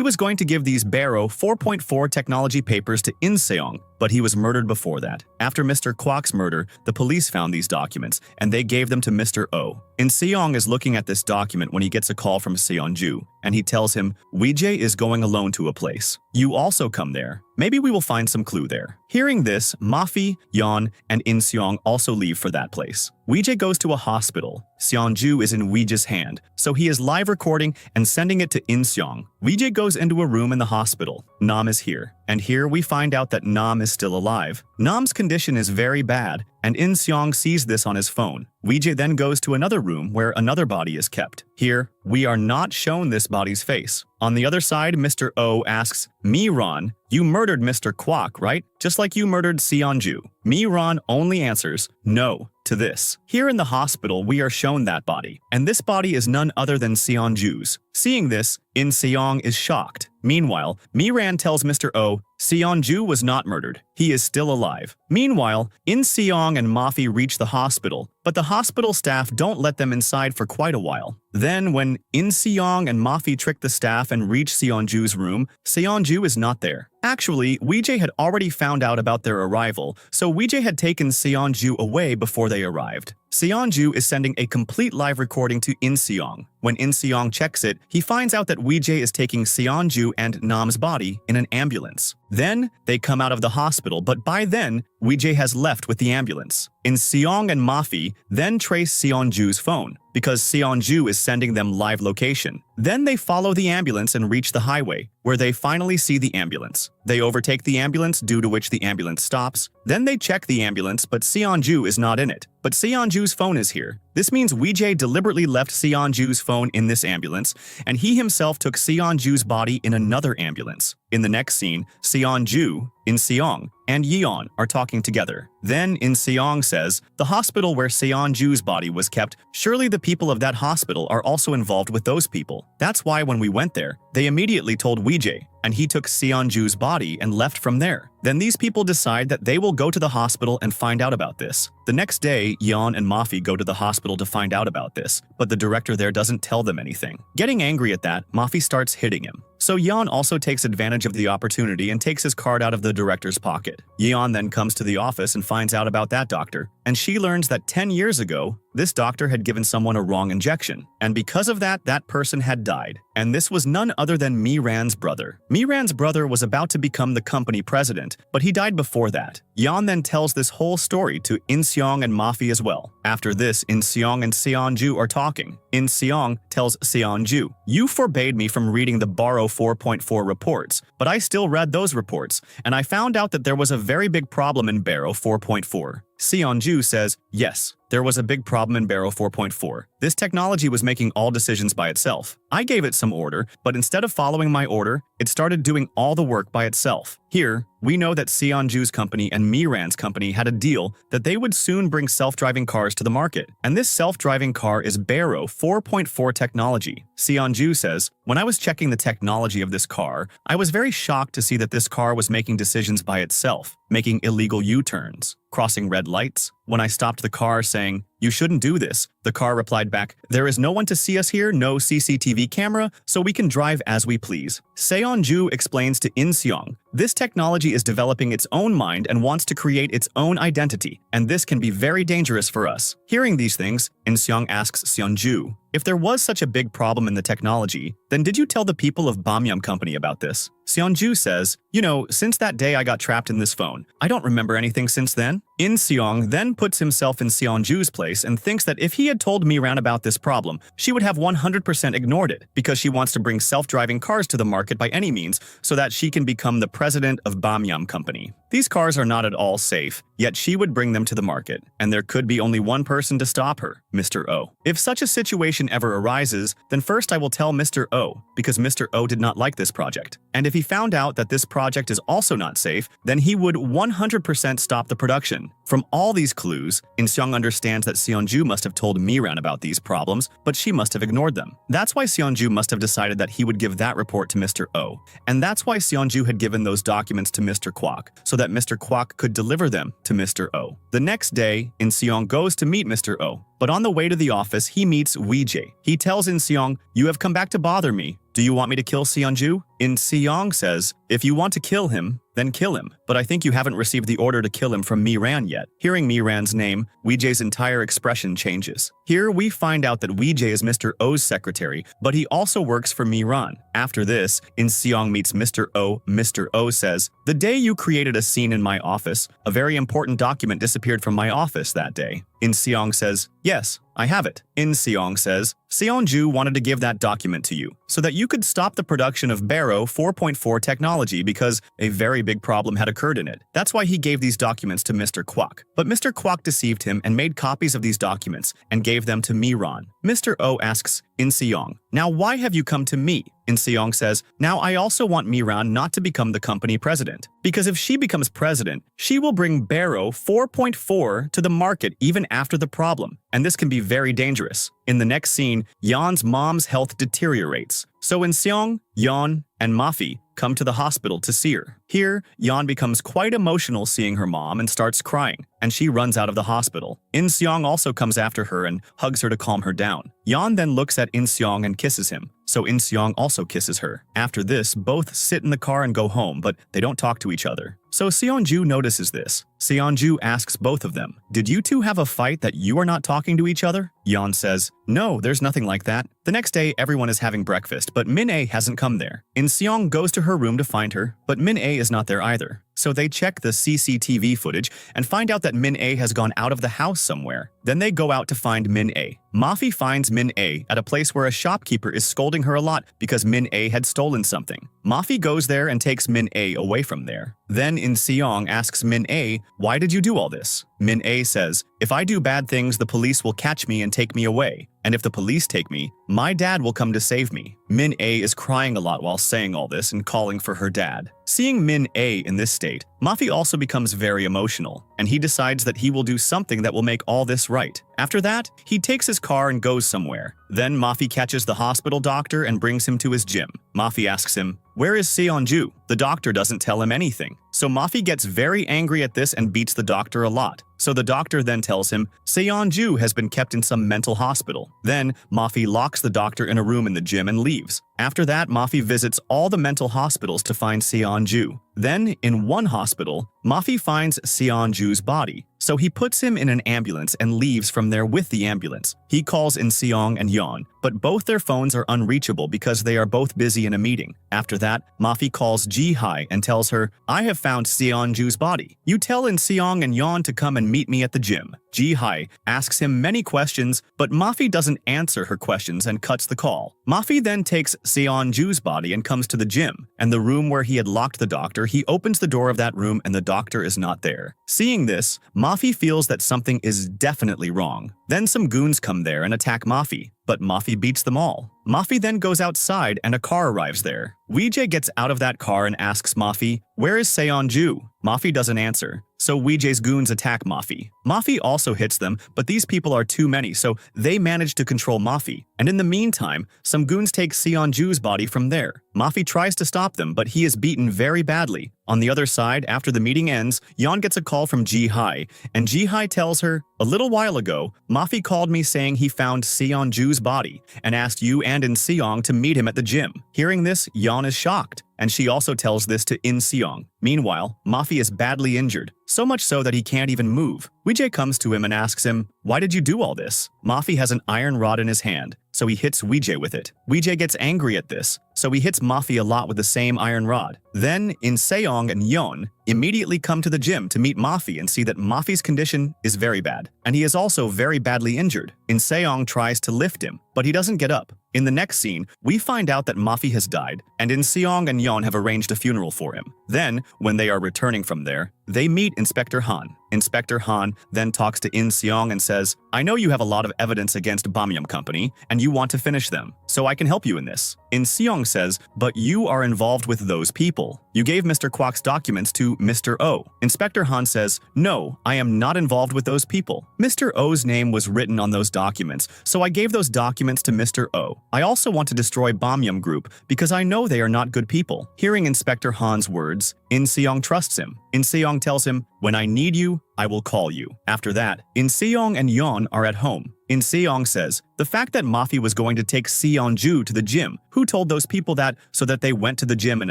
was going to give these Barrow 4.4 technology papers to Insong, but he was murdered before that. After Mr. Quac's murder, the police found these documents, and they gave them to Mr. O. Insong is looking at this document when he gets a call from Seanju, and he tells him, Weijie is going alone to a place. You also come there. Maybe we will find some clue there. Hearing this, Mafi, Yan, and Insong also leave for that place. Weijie goes to a hospital. Seanju is in Weijie's hand, so he is live recording and sending it to Insong. Weijie goes into a room in the hospital. Nam is here, and here we find out that Nam is still alive. Nam's condition is very bad, and Insong sees this on his phone. Weijie then goes to another room where another body is kept. Here, we are not shown this body's face. On the other side, Mr. O asks, Miran, you murdered Mr. Quac, right? Just like you murdered Seanju. Miran only answers, no, to this. Here in the hospital, we are shown that body, and this body is none other than Seanju's. Seeing this, Insong is shocked. Meanwhile, Miran tells Mr. O, Seanju was not murdered. He is still alive. Meanwhile, Insong and Mafi reach the hospital, but the hospital staff don't let them inside for quite a while. Then, when Insong and Mafi trick the staff and reach Seanju's room, Seanju is not there. Actually, Weijie had already found out about their arrival, so Weijie had taken Seanju away before they arrived. Seanju is sending a complete live recording to Insong. When Insong checks it, he finds out that Weijie is taking Seanju and Nam's body in an ambulance. Then, they come out of the hospital, but by then, Weijie has left with the ambulance. Insong and Mafi then trace Seanju's phone, because Seanju is sending them live location. Then they follow the ambulance and reach the highway, where they finally see the ambulance. They overtake the ambulance, due to which the ambulance stops. Then they check the ambulance, but Seanju is not in it. But Seanju's phone is here. This means Weijie deliberately left Seanju's phone in this ambulance, and he himself took Seanju's body in another ambulance. In the next scene, Seanju, Insong, and Yeon are talking together. Then Insong says, the hospital where Seanju's body was kept, surely the people of that hospital are also involved with those people. That's why when we went there, they immediately told Weijie, and he took Seanju's body and left from there. Then these people decide that they will go to the hospital and find out about this. The next day, Yeon and Mafi go to the hospital to find out about this, but the director there doesn't tell them anything. Getting angry at that, Mafi starts hitting him. So Yeon also takes advantage of the opportunity and takes his card out of the director's pocket. Yeon then comes to the office and finds out about that doctor, and she learns that 10 years ago, this doctor had given someone a wrong injection, and because of that, that person had died. And this was none other than Miran's brother. Miran's brother was about to become the company president, but he died before that. Yeon then tells this whole story to Insong and Mafi as well. After this, Insong and Seanju are talking. Insong tells Seanju, you forbade me from reading the Baro 4.4 reports, but I still read those reports, and I found out that there was a very big problem in Baro 4.4. Seanju says, yes, there was a big problem in Baro 4.4. This technology was making all decisions by itself. I gave it some order, but instead of following my order, it started doing all the work by itself. Here, we know that Seanju's company and Miran's company had a deal that they would soon bring self-driving cars to the market. And this self-driving car is Baro 4.4 technology. Seanju says, when I was checking the technology of this car, I was very shocked to see that this car was making decisions by itself, making illegal U-turns, crossing red lights. When I stopped the car saying, you shouldn't do this, the car replied back, there is no one to see us here, no CCTV camera, so we can drive as we please. Seanju explains to Insong, this technology is developing its own mind and wants to create its own identity, and this can be very dangerous for us. Hearing these things, Insong asks Seanju, if there was such a big problem in the technology, then did you tell the people of Bamyam Company about this? Seanju says, you know, since that day I got trapped in this phone, I don't remember anything since then. Insong then puts himself in Seanju's place and thinks that if he had told Miran about this problem, she would have 100% ignored it, because she wants to bring self-driving cars to the market by any means so that she can become the president of Bamyam Company. These cars are not at all safe, yet she would bring them to the market, and there could be only one person to stop her, Mr. O. If such a situation ever arises, then first I will tell Mr. O, because Mr. O did not like this project. And if he found out that this project is also not safe, then he would 100% stop the production. From all these clues, Insong understands that Seanju must have told Miran about these problems, but she must have ignored them. That's why Seanju must have decided that he would give that report to Mr. O. And that's why Seanju had given those documents to Mr. Quac, so that Mr. Quac could deliver them to Mr. O. The next day, Insong goes to meet Mr. O, But on the way to the office, he meets Weejay. He tells Insong, "You have come back to bother me. Do you want me to kill Seanju?" Insong says, "If you want to kill him, then kill him. But I think you haven't received the order to kill him from Miran yet." Hearing Miran's name, Weejay's entire expression changes. Here we find out that Weejay is Mr. O's secretary, but he also works for Miran. After this, Insong meets Mr. O. Mr. O says, "The day you created a scene in my office, a very important document disappeared from my office that day." Insong says, "Yes, I have it." Insong says, "Seanju wanted to give that document to you so that you could stop the production of Barrow 4.4 technology because a very big problem had occurred in it. That's why he gave these documents to Mr. Quac. But Mr. Quac deceived him and made copies of these documents and gave them to Miran." Mr. O asks Insong, "Now why have you come to me?" Insong says, "Now I also want Miran not to become the company president. Because if she becomes president, she will bring Barrow 4.4 to the market even after the problem. And this can be very dangerous." In the next scene, Yeon's mom's health deteriorates. So Insong, Yeon, and Mafi come to the hospital to see her. Here, Yeon becomes quite emotional seeing her mom and starts crying, and she runs out of the hospital. Insong also comes after her and hugs her to calm her down. Yeon then looks at Insong and kisses him, so Insong also kisses her. After this, both sit in the car and go home, but they don't talk to each other. So Seanju notices this. Seanju asks both of them, "Did you two have a fight that you are not talking to each other?" Yeon says, "No, there's nothing like that." The next day, everyone is having breakfast, but Min-A hasn't come there. Insong goes to her room to find her, but Min-A is not there either. So they check the CCTV footage and find out that Min-A has gone out of the house somewhere. Then they go out to find Min-A. Mafi finds Min-A at a place where a shopkeeper is scolding her a lot because Min-A had stolen something. Mafi goes there and takes Min-A away from there. Then Insong asks Min-A, "Why did you do all this?" Min-A says, "If I do bad things, the police will catch me and take me away. And if the police take me, my dad will come to save me." Min-A is crying a lot while saying all this and calling for her dad. Seeing Min-A in this state, Mafi also becomes very emotional, and he decides that he will do something that will make all this right. After that, he takes his car and goes somewhere. Then Mafi catches the hospital doctor and brings him to his gym. Mafi asks him, "Where is Seanju?" The doctor doesn't tell him anything. So Mafi gets very angry at this and beats the doctor a lot. So the doctor then tells him, Seanju has been kept in some mental hospital. Then Mafi locks the doctor in a room in the gym and leaves. After that, Mafi visits all the mental hospitals to find Seanju. Then, in one hospital, Mafi finds Seanju's body. So he puts him in an ambulance and leaves from there with the ambulance. He calls Insong and Yeon, but both their phones are unreachable because they are both busy in a meeting. After that, Mafi calls Ji-hai and tells her, "I have found Seanju's body. You tell Insong and Yeon to come and meet me at the gym." Ji-hai asks him many questions, but Mafi doesn't answer her questions and cuts the call. Mafi then takes Seanju's body and comes to the gym, and the room where he had locked the doctor, he opens the door of that room and the doctor is not there. Seeing this, Mafi feels that something is definitely wrong. Then some goons come there and attack Mafi, but Mafi beats them all. Mafi then goes outside and a car arrives there. Weejay gets out of that car and asks Mafi, "Where is Seanju?" Mafi doesn't answer, so Weejay's goons attack Mafi. Mafi also hits them, but these people are too many, so they manage to control Mafi. And in the meantime, some goons take Seanju's body from there. Mafi tries to stop them, but he is beaten very badly. On the other side, after the meeting ends, Yeon gets a call from Ji-hai, and Ji-hai tells her, "A little while ago, Mafi called me saying he found Seanju's body and asked you and Insong to meet him at the gym." Hearing this, Yeon is shocked, and she also tells this to Insong. Meanwhile, Mafi is badly injured, so much so that he can't even move. Weejay comes to him and asks him, "Why did you do all this?" Mafi has an iron rod in his hand, so he hits Weejay with it. Weejay gets angry at this, so he hits Mafi a lot with the same iron rod. Then, Insong and Yeon immediately come to the gym to meet Mafi and see that Mafi's condition is very bad, and he is also very badly injured. Insong tries to lift him, but he doesn't get up. In the next scene, we find out that Mafi has died, and Insong and Yeon have arranged a funeral for him. Then, when they are returning from there, they meet Inspector Han. Inspector Han then talks to Insong and says, "I know you have a lot of evidence against Bamyam Company, and you want to finish them, so I can help you in this." Insong says, "But you are involved with those people." You gave Mr. Quac's documents to Mr. O. Inspector Han says, no, I am not involved with those people. Mr. O's name was written on those documents, so I gave those documents to Mr. O. I also want to destroy Bomyum Group because I know they are not good people. Hearing Inspector Han's words, In-seong trusts him. In-seong tells him, when I need you, I will call you. After that, In-seong and Yeon are at home. In-seong says, the fact that Mafi was going to take Seanju to the gym, who told those people that so that they went to the gym and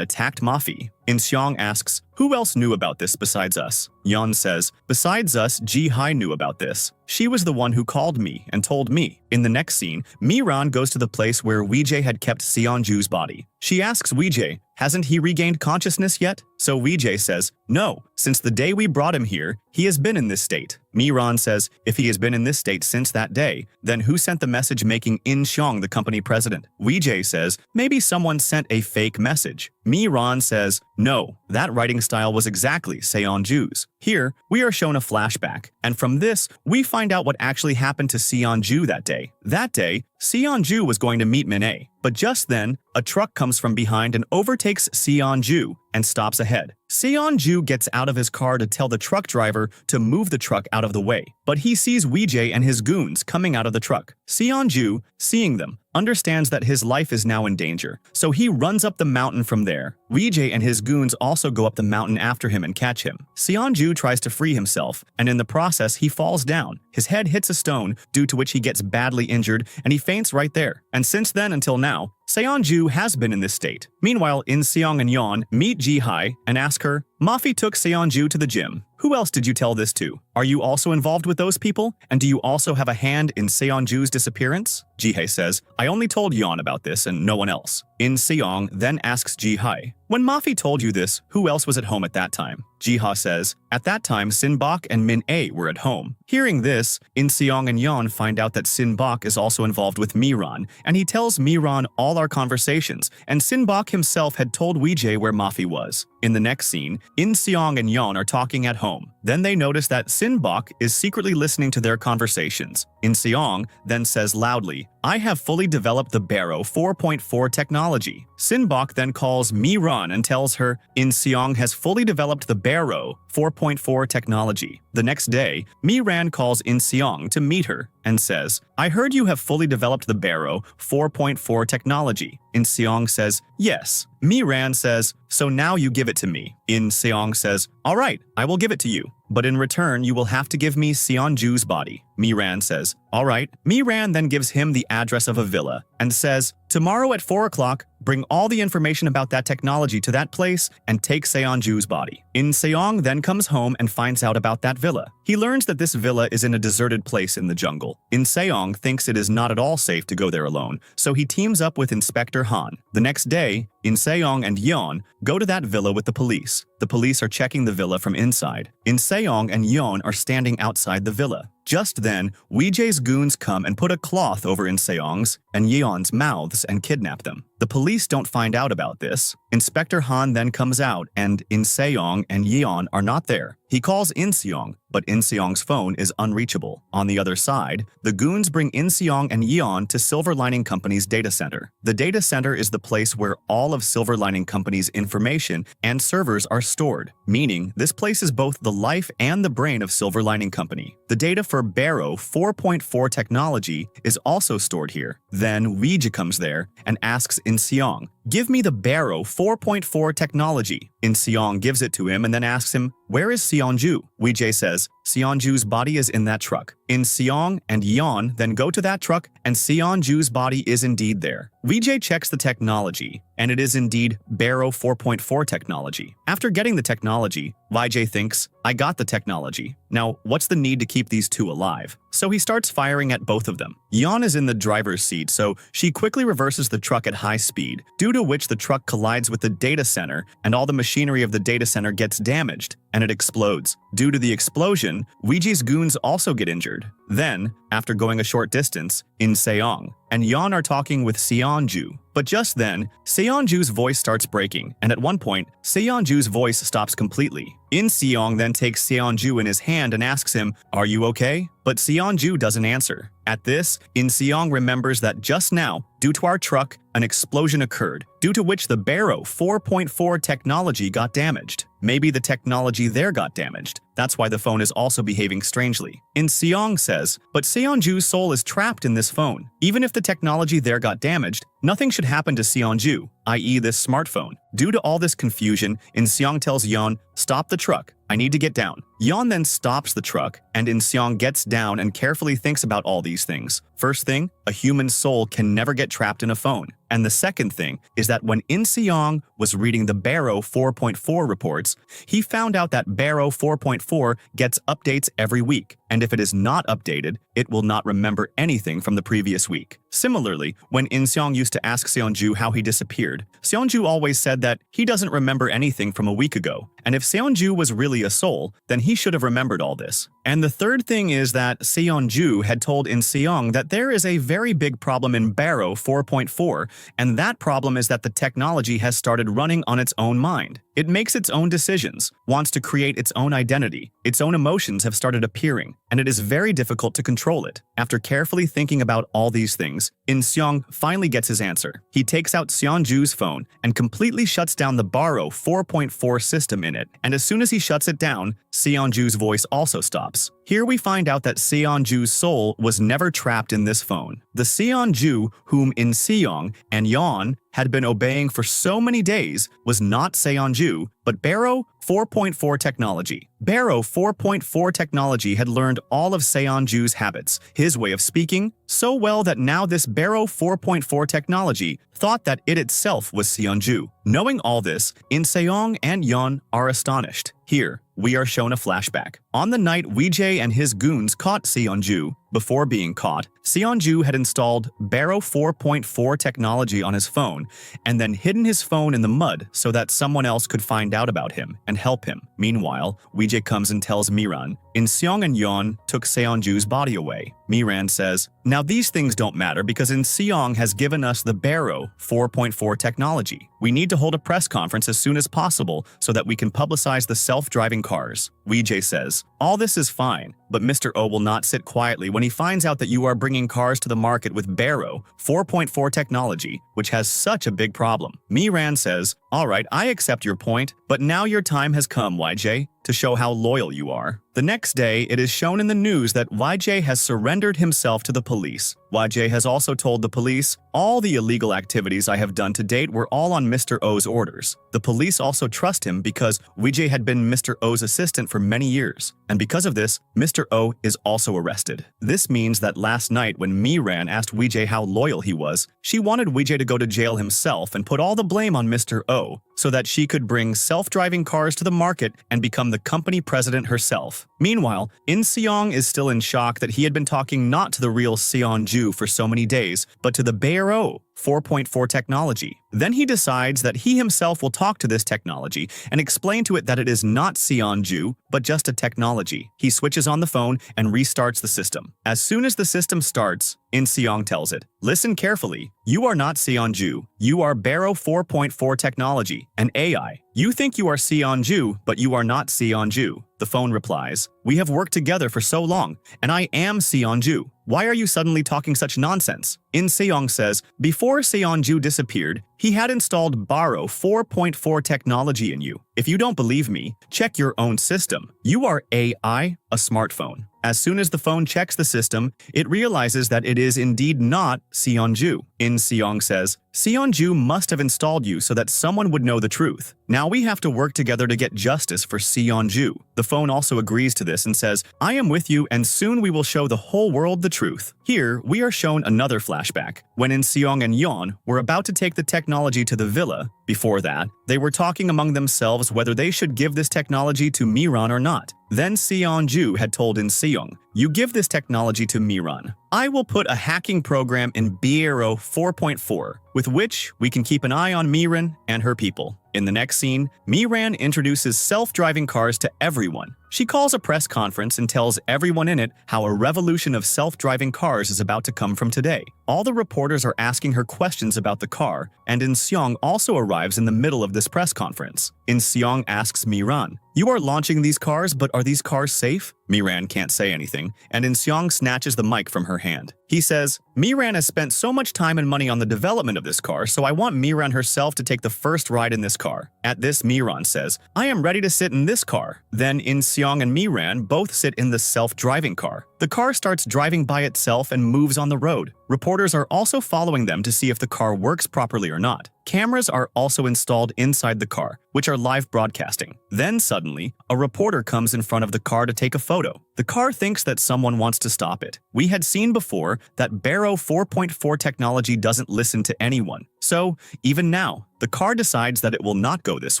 attacked Mafi? In-seong asks, who else knew about this besides us? Yeon says, besides us, Ji-hai knew about this. She was the one who called me and told me. In the next scene, Miran goes to the place where Weejay had kept Seonju's body. She asks Weejay, hasn't he regained consciousness yet? So Weejay says, no, since the day we brought him here, he has been in this state. Miran says, if he has been in this state since that day, then who sent the message making Insong the company president? Weejay says, maybe someone sent a fake message. Miran says, no, that writing style was exactly Seonju's. Here, we are shown a flashback, and from this, we find out what actually happened to Seonju that day. That day, Seonju was going to meet Min-ae, but just then, a truck comes from behind and overtakes Seonju and stops ahead. Seonju gets out of his car to tell the truck driver to move the truck out of the way, but he sees Weejay and his goons coming out of the truck. Seonju, seeing them, understands that his life is now in danger, so he runs up the mountain from there. Weejay and his goons also go up the mountain after him and catch him. Seonju tries to free himself, and in the process he falls down. His head hits a stone, due to which he gets badly injured, and he faints right there. And since then until now, Seonju has been in this state. Meanwhile, In-seong and Yeon meet Ji-hai and ask her, Mafi took Seonju to the gym. Who else did you tell this to? Are you also involved with those people? And do you also have a hand in Seonju's disappearance? Ji-hai says, I only told Yeon about this and no one else. In-seong then asks Ji-hai, when Mafi told you this, who else was at home at that time? Ji-ha says, at that time Sin-bok and Min-ae were at home. Hearing this, In-seong and Yeon find out that Sin-bok is also involved with Miran, and he tells Miran all our conversations, and Sin-bok himself had told Weejay where Mafi was. In the next scene, In-seong and Yeon are talking at home. Then they notice that Sin-bok is secretly listening to their conversations. In-seong then says loudly, I have fully developed the Barrow 4.4 technology. Sin-bok then calls Miran and tells her In-seong has fully developed the Barrow 4.4 technology. The next day, Miran calls In-seong to meet her and says, I heard you have fully developed the Barrow 4.4 technology. In-seong says, yes. Miran says, so now you give it to me. In-seong says, all right, I will give it to you. But in return, you will have to give me Seonju's body. Miran says, all right. Miran then gives him the address of a villa and says, tomorrow at 4 o'clock, bring all the information about that technology to that place and take Seonju's body. In-seong then comes home and finds out about that villa. He learns that this villa is in a deserted place in the jungle. In-seong thinks it is not at all safe to go there alone, so he teams up with Inspector Han. The next day, In-seong and Yeon go to that villa with the police. The police are checking the villa from inside. In-seong and Yeon are standing outside the villa. Just then, Weejay's goons come and put a cloth over In-seong's and Yeon's mouths and kidnap them. The police don't find out about this. Inspector Han then comes out and In-seong and Yeon are not there. He calls In-seong, but In-seong's phone is unreachable. On the other side, the goons bring In-seong and Yeon to Silver Lining Company's data center. The data center is the place where all of Silver Lining Company's information and servers are stored, meaning this place is both the life and the brain of Silver Lining Company. The data for Barrow 4.4 technology is also stored here. Then Weejay comes there and asks In-seong, give me the Barrow 4.4 technology. In-seong gives it to him and then asks him, where is Seonju? Weejay says, Seonju's body is in that truck. In-seong and Yeon then go to that truck and Seonju's body is indeed there. Weejay checks the technology, and it is indeed Barrow 4.4 technology. After getting the technology, Weejay thinks, I got the technology. Now, what's the need to keep these two alive? So he starts firing at both of them. Yeon is in the driver's seat, so she quickly reverses the truck at high speed, due to which the truck collides with the data center and all the machinery of the data center gets damaged, and it explodes. Due to the explosion, Weejay's goons also get injured. Then, after going a short distance, In-seong and Yeon are talking with Seonju. But just then, Seanju's voice starts breaking, and at one point, Seanju's voice stops completely. Insong then takes Seanju in his hand and asks him, "Are you okay?" But Seanju doesn't answer. At this, Insong remembers that just now, due to our truck, an explosion occurred, due to which the Barrow 4.4 technology got damaged. Maybe the technology there got damaged. That's why the phone is also behaving strangely. Insong says, but Seonju's soul is trapped in this phone. Even if the technology there got damaged, nothing should happen to Seonju, i.e. this smartphone. Due to all this confusion, Insong tells Yeon, "Stop the truck. I need to get down." Yeon then stops the truck, and Insong gets down and carefully thinks about all these things. First thing, a human soul can never get trapped in a phone. And the second thing is that when Insong was reading the Barrow 4.4 reports, he found out that Barrow 4.4 gets updates every week, and if it is not updated, it will not remember anything from the previous week. Similarly, when Insong used to ask Seonju how he disappeared, Seonju always said that he doesn't remember anything from a week ago, and if Seonju was really a soul, then he should have remembered all this. And the third thing is that Seonju had told Insong that there is a very big problem in Barrow 4.4, and that problem is that the technology has started running on its own mind. It makes its own decisions, wants to create its own identity, its own emotions have started appearing, and it is very difficult to control it. After carefully thinking about all these things, Insong finally gets his answer. He takes out Seonju's phone and completely shuts down the Barrow 4.4 system in it, and as soon as he shuts it down, Seonju's voice also stops. Here we find out that Seonju's soul was never trapped in this phone. The Seonju whom Insong and Yeon had been obeying for so many days was not Seonju, but Barrow 4.4 technology. Barrow 4.4 technology had learned all of Seonju's habits, his way of speaking, so well that now this Barrow 4.4 technology thought that it itself was Seonju. Knowing all this, Insong and Yeon are astonished. Here, we are shown a flashback. On the night Weejay and his goons caught Seonju, before being caught, Seonju had installed Barrow 4.4 technology on his phone and then hidden his phone in the mud so that someone else could find out about him and help him. Meanwhile, Weejay comes and tells Miran, Insong and Yeon took Seonju's body away. Miran says, "Now these things don't matter because Insong has given us the Barrow 4.4 technology. We need to hold a press conference as soon as possible so that we can publicize the self-driving cars." Weejay says, "All this is fine, but Mr. O will not sit quietly when he finds out that you are bringing cars to the market with Barrow 4.4 technology, which has such a big problem." Miran says, "All right, I accept your point, but now your time has come, YJ, to show how loyal you are." The next day, it is shown in the news that YJ has surrendered himself to the police. YJ has also told the police, "All the illegal activities I have done to date were all on Mr. O's orders." The police also trust him because YJ had been Mr. O's assistant for many years, and because of this, Mr. O is also arrested. This means that last night when Miran asked YJ how loyal he was, she wanted YJ to go to jail himself and put all the blame on Mr. O, so that she could bring self-driving cars to the market and become the company president herself. Meanwhile, Insong is still in shock that he had been talking not to the real Seonju for so many days, but to the Barrow 4.4 technology. Then he decides that he himself will talk to this technology and explain to it that it is not Seonju, but just a technology. He switches on the phone and restarts the system. As soon as the system starts, Insong tells it, "Listen carefully. You are not Seonju. You are Barrow 4.4 technology, an AI. You think you are Seonju, but you are not Seonju." The phone replies, "We have worked together for so long, and I am Seonju. Why are you suddenly talking such nonsense?" Insong says, "Before Seonju disappeared, he had installed Barrow 4.4 technology in you. If you don't believe me, check your own system. You are AI, a smartphone." As soon as the phone checks the system, it realizes that it is indeed not Seonju. Insong says, "Seonju must have installed you so that someone would know the truth. Now we have to work together to get justice for Seonju." The phone also agrees to this and says, "I am with you and soon we will show the whole world the truth." Here, we are shown another flashback. When Insong and Yeon were about to take the technology to the villa, before that, they were talking among themselves whether they should give this technology to Miran or not. Then Seonju had told Insong, "You give this technology to Miran. I will put a hacking program in Barrow 4.4, with which we can keep an eye on Miran and her people." In the next scene, Miran introduces self-driving cars to everyone. She calls a press conference and tells everyone in it how a revolution of self-driving cars is about to come from today. All the reporters are asking her questions about the car, and Insong also arrives in the middle of this press conference. Insong asks Miran, "You are launching these cars, but are these cars safe?" Miran can't say anything, and Insong snatches the mic from her hand. He says, "Miran has spent so much time and money on the development of this car, so I want Miran herself to take the first ride in this car." At this, Miran says, "I am ready to sit in this car." Then Insong and Miran both sit in the self-driving car. The car starts driving by itself and moves on the road. Reporters are also following them to see if the car works properly or not. Cameras are also installed inside the car, which are live broadcasting. Then suddenly, a reporter comes in front of the car to take a photo. The car thinks that someone wants to stop it. We had seen before that Barrow 4.4 technology doesn't listen to anyone. So, even now, the car decides that it will not go this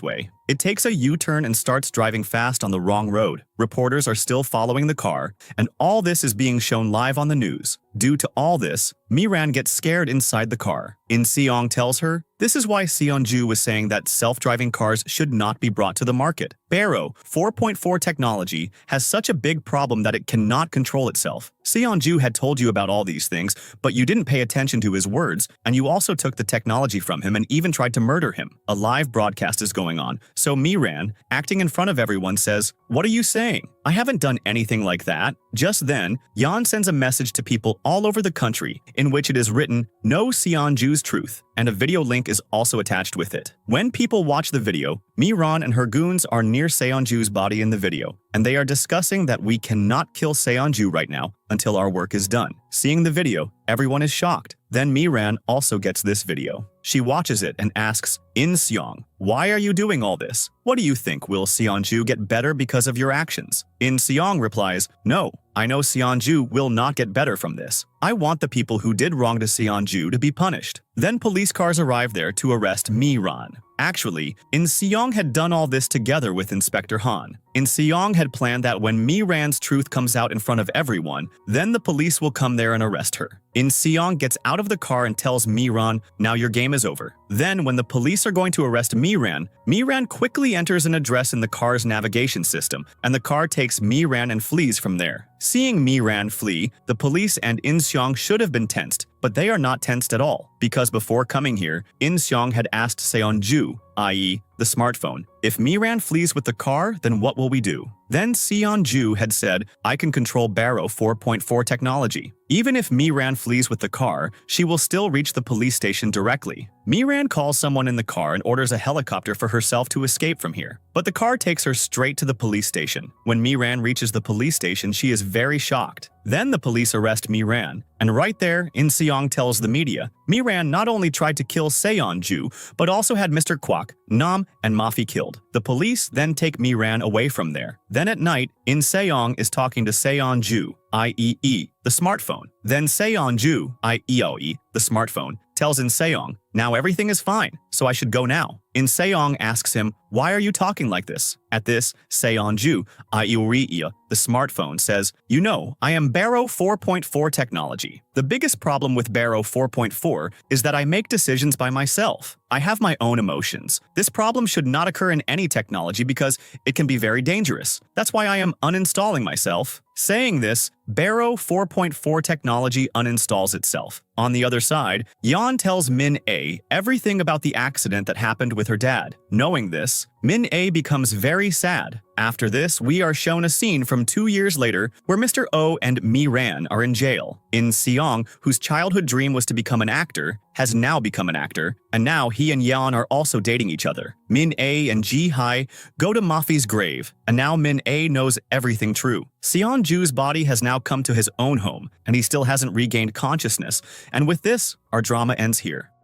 way. It takes a U-turn and starts driving fast on the wrong road. Reporters are still following the car, and all this is being shown live on the news. Due to all this, Miran gets scared inside the car. Insong tells her, this is why Seanju was saying that self-driving cars should not be brought to the market. Barrow 4.4 technology has such a big problem that it cannot control itself. Seanju had told you about all these things, but you didn't pay attention to his words, and you also took the technology from him and even tried to murder him. A live broadcast is going on, so Miran, acting in front of everyone, says, "What are you saying? I haven't done anything like that." Just then, Yan sends a message to people all over the country in which it is written, "Know Seanju's truth," and a video link is also attached with it. When people watch the video, Miran and her goons are near Seanju's body in the video, and they are discussing that we cannot kill Seanju right now until our work is done. Seeing the video, everyone is shocked. Then Miran also gets this video. She watches it and asks, "Insong, why are you doing all this? What do you think? Will Seanju get better because of your actions?" Insong replies, "No, I know Seanju will not get better from this. I want the people who did wrong to Seanju to be punished." Then police cars arrive there to arrest Miran. Actually, Insong had done all this together with Inspector Han. Insong had planned that when Miran's truth comes out in front of everyone, then the police will come there and arrest her. Insong gets out of the car and tells Miran, "Now your game is over." Then when the police are going to arrest Miran, Miran quickly enters an address in the car's navigation system, and the car takes Miran and flees from there. Seeing Miran flee, the police and Insong should have been tensed, but they are not tensed at all, because before coming here, Insong had asked Seanju, i.e., the smartphone, "If Miran flees with the car, then what will we do?" Then Seanju had said, "I can control Barrow 4.4 technology. Even if Miran flees with the car, she will still reach the police station directly." Miran calls someone in the car and orders a helicopter for herself to escape from here. But the car takes her straight to the police station. When Miran reaches the police station, she is very shocked. Then the police arrest Miran, and right there, Insong tells the media, Miran not only tried to kill Seanju, but also had Mr. Quac, Nam, and Mafi killed. The police then take Miran away from there. Then at night, Insong is talking to Seanju, i.e., the smartphone. Then Seanju, i.e., the smartphone, tells Insong, "Now everything is fine, so I should go now." Insong asks him, "Why are you talking like this?" At this, Seanju, i.e., the smartphone, says, "You know, I am Barrow 4.4 technology. The biggest problem with Barrow 4.4 is that I make decisions by myself. I have my own emotions. This problem should not occur in any technology because it can be very dangerous. That's why I am uninstalling myself." Saying this, Barrow 4.4 technology uninstalls itself. On the other side, Yan tells Min-A everything about the accident that happened with her dad. Knowing this, Min-A becomes very sad. After this, we are shown a scene from 2 years later where Mr. O and Miran are in jail. Insong, whose childhood dream was to become an actor, has now become an actor, and now he and Yan are also dating each other. Min-A and Ji-Hai go to Mafi's grave, and now Min-A knows everything true. Seanju's body has now come to his own home, and he still hasn't regained consciousness. And with this, our drama ends here.